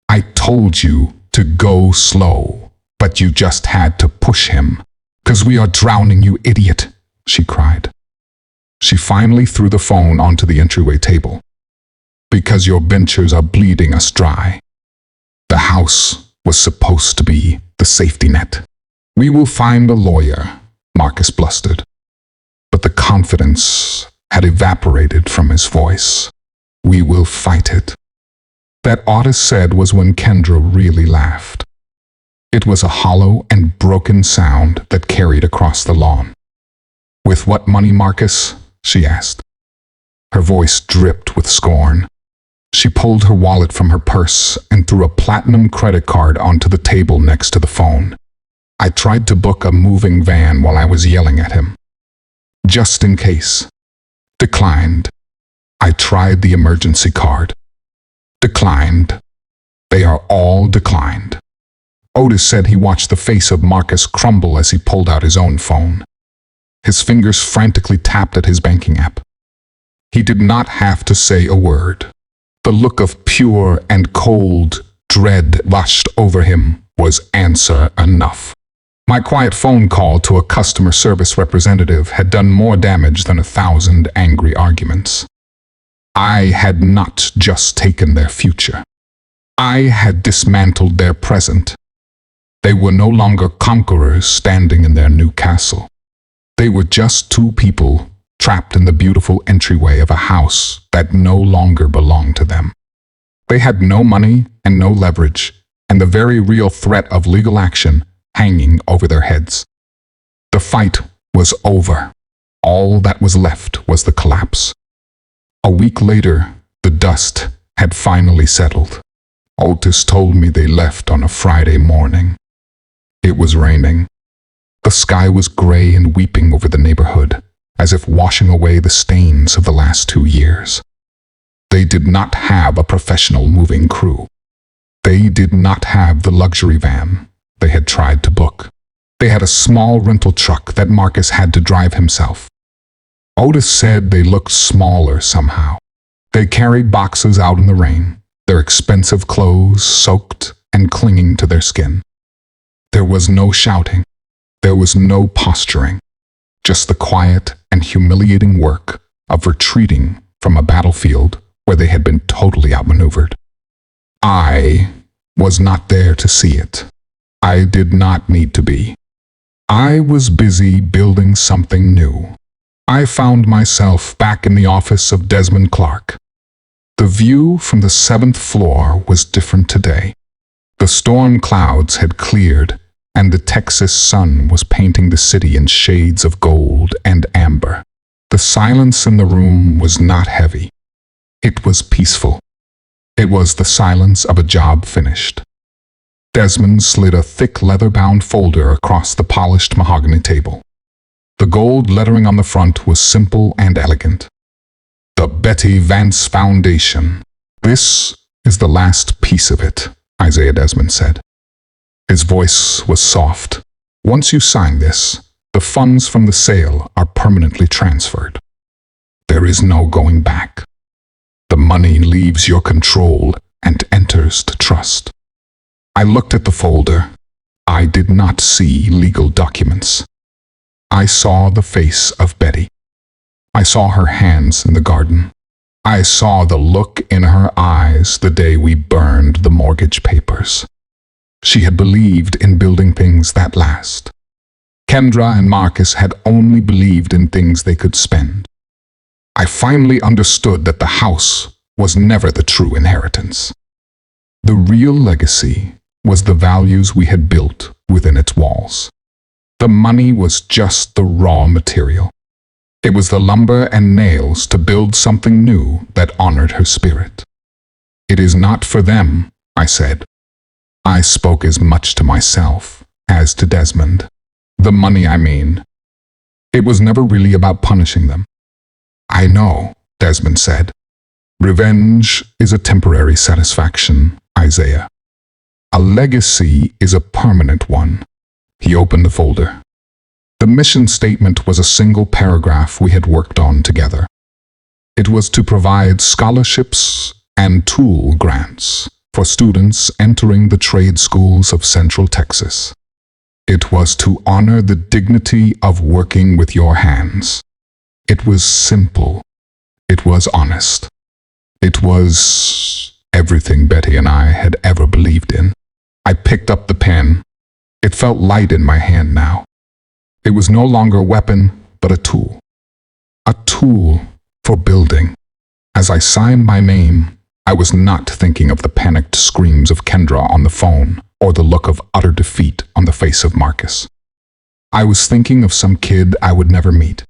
I told you to go slow, but you just had to push him. 'Cause we are drowning, you idiot," she cried. She finally threw the phone onto the entryway table. "Because your ventures are bleeding us dry. The house was supposed to be the safety net. We will find a lawyer," Marcus blustered. But the confidence had evaporated from his voice. "We will fight it." That Otis said was when Kendra really laughed. It was a hollow and broken sound that carried across the lawn. "With what money, Marcus?" she asked. Her voice dripped with scorn. She pulled her wallet from her purse and threw a platinum credit card onto the table next to the phone. "I tried to book a moving van while I was yelling at him. Just in case. Declined. I tried the emergency card. Declined. They are all declined." Otis said he watched the face of Marcus crumble as he pulled out his own phone. His fingers frantically tapped at his banking app. He did not have to say a word. The look of pure and cold dread washed over him was answer enough. My quiet phone call to a customer service representative had done more damage than 1,000 angry arguments. I had not just taken their future. I had dismantled their present. They were no longer conquerors standing in their new castle. They were just two people trapped in the beautiful entryway of a house that no longer belonged to them. They had no money and no leverage, and the very real threat of legal action hanging over their heads. The fight was over. All that was left was the collapse. A week later, the dust had finally settled. Otis told me they left on a Friday morning. It was raining. The sky was gray and weeping over the neighborhood, as if washing away the stains of the last 2 years. They did not have a professional moving crew. They did not have the luxury van they had tried to book. They had a small rental truck that Marcus had to drive himself. Otis said they looked smaller somehow. They carried boxes out in the rain, their expensive clothes soaked and clinging to their skin. There was no shouting. There was no posturing. Just the quiet and humiliating work of retreating from a battlefield where they had been totally outmaneuvered. I was not there to see it. I did not need to be. I was busy building something new. I found myself back in the office of Desmond Clark. The view from the 7th floor was different today. The storm clouds had cleared, and the Texas sun was painting the city in shades of gold and amber. The silence in the room was not heavy. It was peaceful. It was the silence of a job finished. Desmond slid a thick leather-bound folder across the polished mahogany table. The gold lettering on the front was simple and elegant. "The Betty Vance Foundation. This is the last piece of it," Isaiah Desmond said. His voice was soft. "Once you sign this, the funds from the sale are permanently transferred. There is no going back. The money leaves your control and enters the trust." I looked at the folder. I did not see legal documents. I saw the face of Betty. I saw her hands in the garden. I saw the look in her eyes the day we burned the mortgage papers. She had believed in building things that last. Kendra and Marcus had only believed in things they could spend. I finally understood that the house was never the true inheritance. The real legacy was the values we had built within its walls. The money was just the raw material. It was the lumber and nails to build something new that honored her spirit. It is not for them, I said. I spoke as much to myself as to Desmond. The money, I mean. It was never really about punishing them. I know, Desmond said. Revenge is a temporary satisfaction, Isaiah. A legacy is a permanent one. He opened the folder. The mission statement was a single paragraph we had worked on together. It was to provide scholarships and tool grants for students entering the trade schools of Central Texas. It was to honor the dignity of working with your hands. It was simple. It was honest. It was everything Betty and I had ever believed in. I picked up the pen. It felt light in my hand now. It was no longer a weapon, but a tool. A tool for building. As I signed my name, I was not thinking of the panicked screams of Kendra on the phone or the look of utter defeat on the face of Marcus. I was thinking of some kid I would never meet.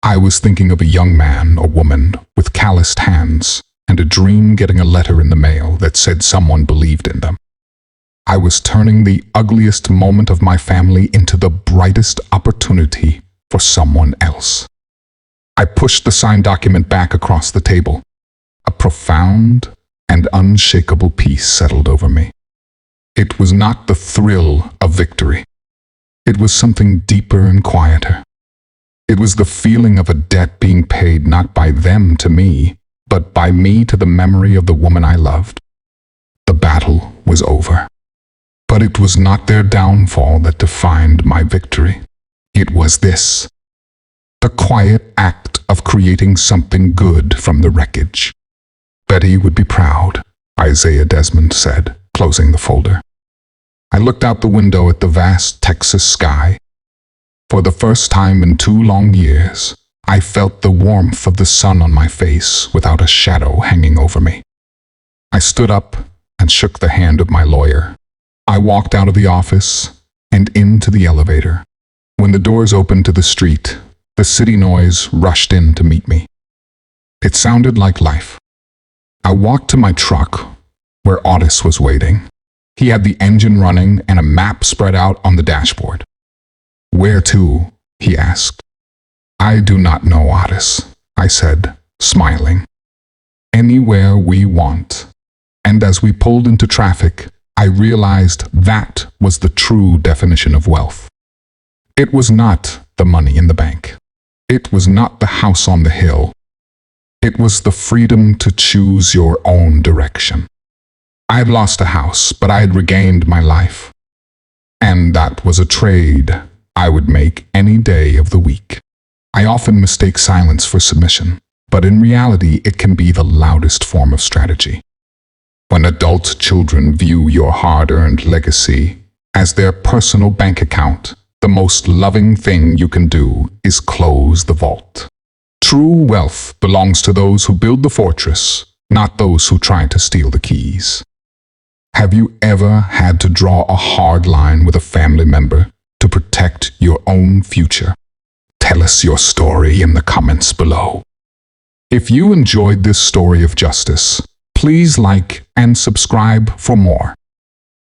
I was thinking of a young man or woman with calloused hands and a dream getting a letter in the mail that said someone believed in them. I was turning the ugliest moment of my family into the brightest opportunity for someone else. I pushed the signed document back across the table. A profound and unshakable peace settled over me. It was not the thrill of victory. It was something deeper and quieter. It was the feeling of a debt being paid not by them to me, but by me to the memory of the woman I loved. The battle was over. But it was not their downfall that defined my victory. It was this: the quiet act of creating something good from the wreckage. Betty would be proud, Isaiah Desmond said, closing the folder. I looked out the window at the vast Texas sky. For the first time in 2 long years, I felt the warmth of the sun on my face without a shadow hanging over me. I stood up and shook the hand of my lawyer. I walked out of the office and into the elevator. When the doors opened to the street, the city noise rushed in to meet me. It sounded like life. I walked to my truck, where Otis was waiting. He had the engine running and a map spread out on the dashboard. "Where to?" he asked. "I do not know, Otis," I said, smiling. "Anywhere we want." And as we pulled into traffic, I realized that was the true definition of wealth. It was not the money in the bank. It was not the house on the hill. It was the freedom to choose your own direction. I had lost a house, but I had regained my life. And that was a trade I would make any day of the week. I often mistake silence for submission, but in reality it can be the loudest form of strategy. When adult children view your hard-earned legacy as their personal bank account, the most loving thing you can do is close the vault. True wealth belongs to those who build the fortress, not those who try to steal the keys. Have you ever had to draw a hard line with a family member to protect your own future? Tell us your story in the comments below. If you enjoyed this story of justice, please like and subscribe for more.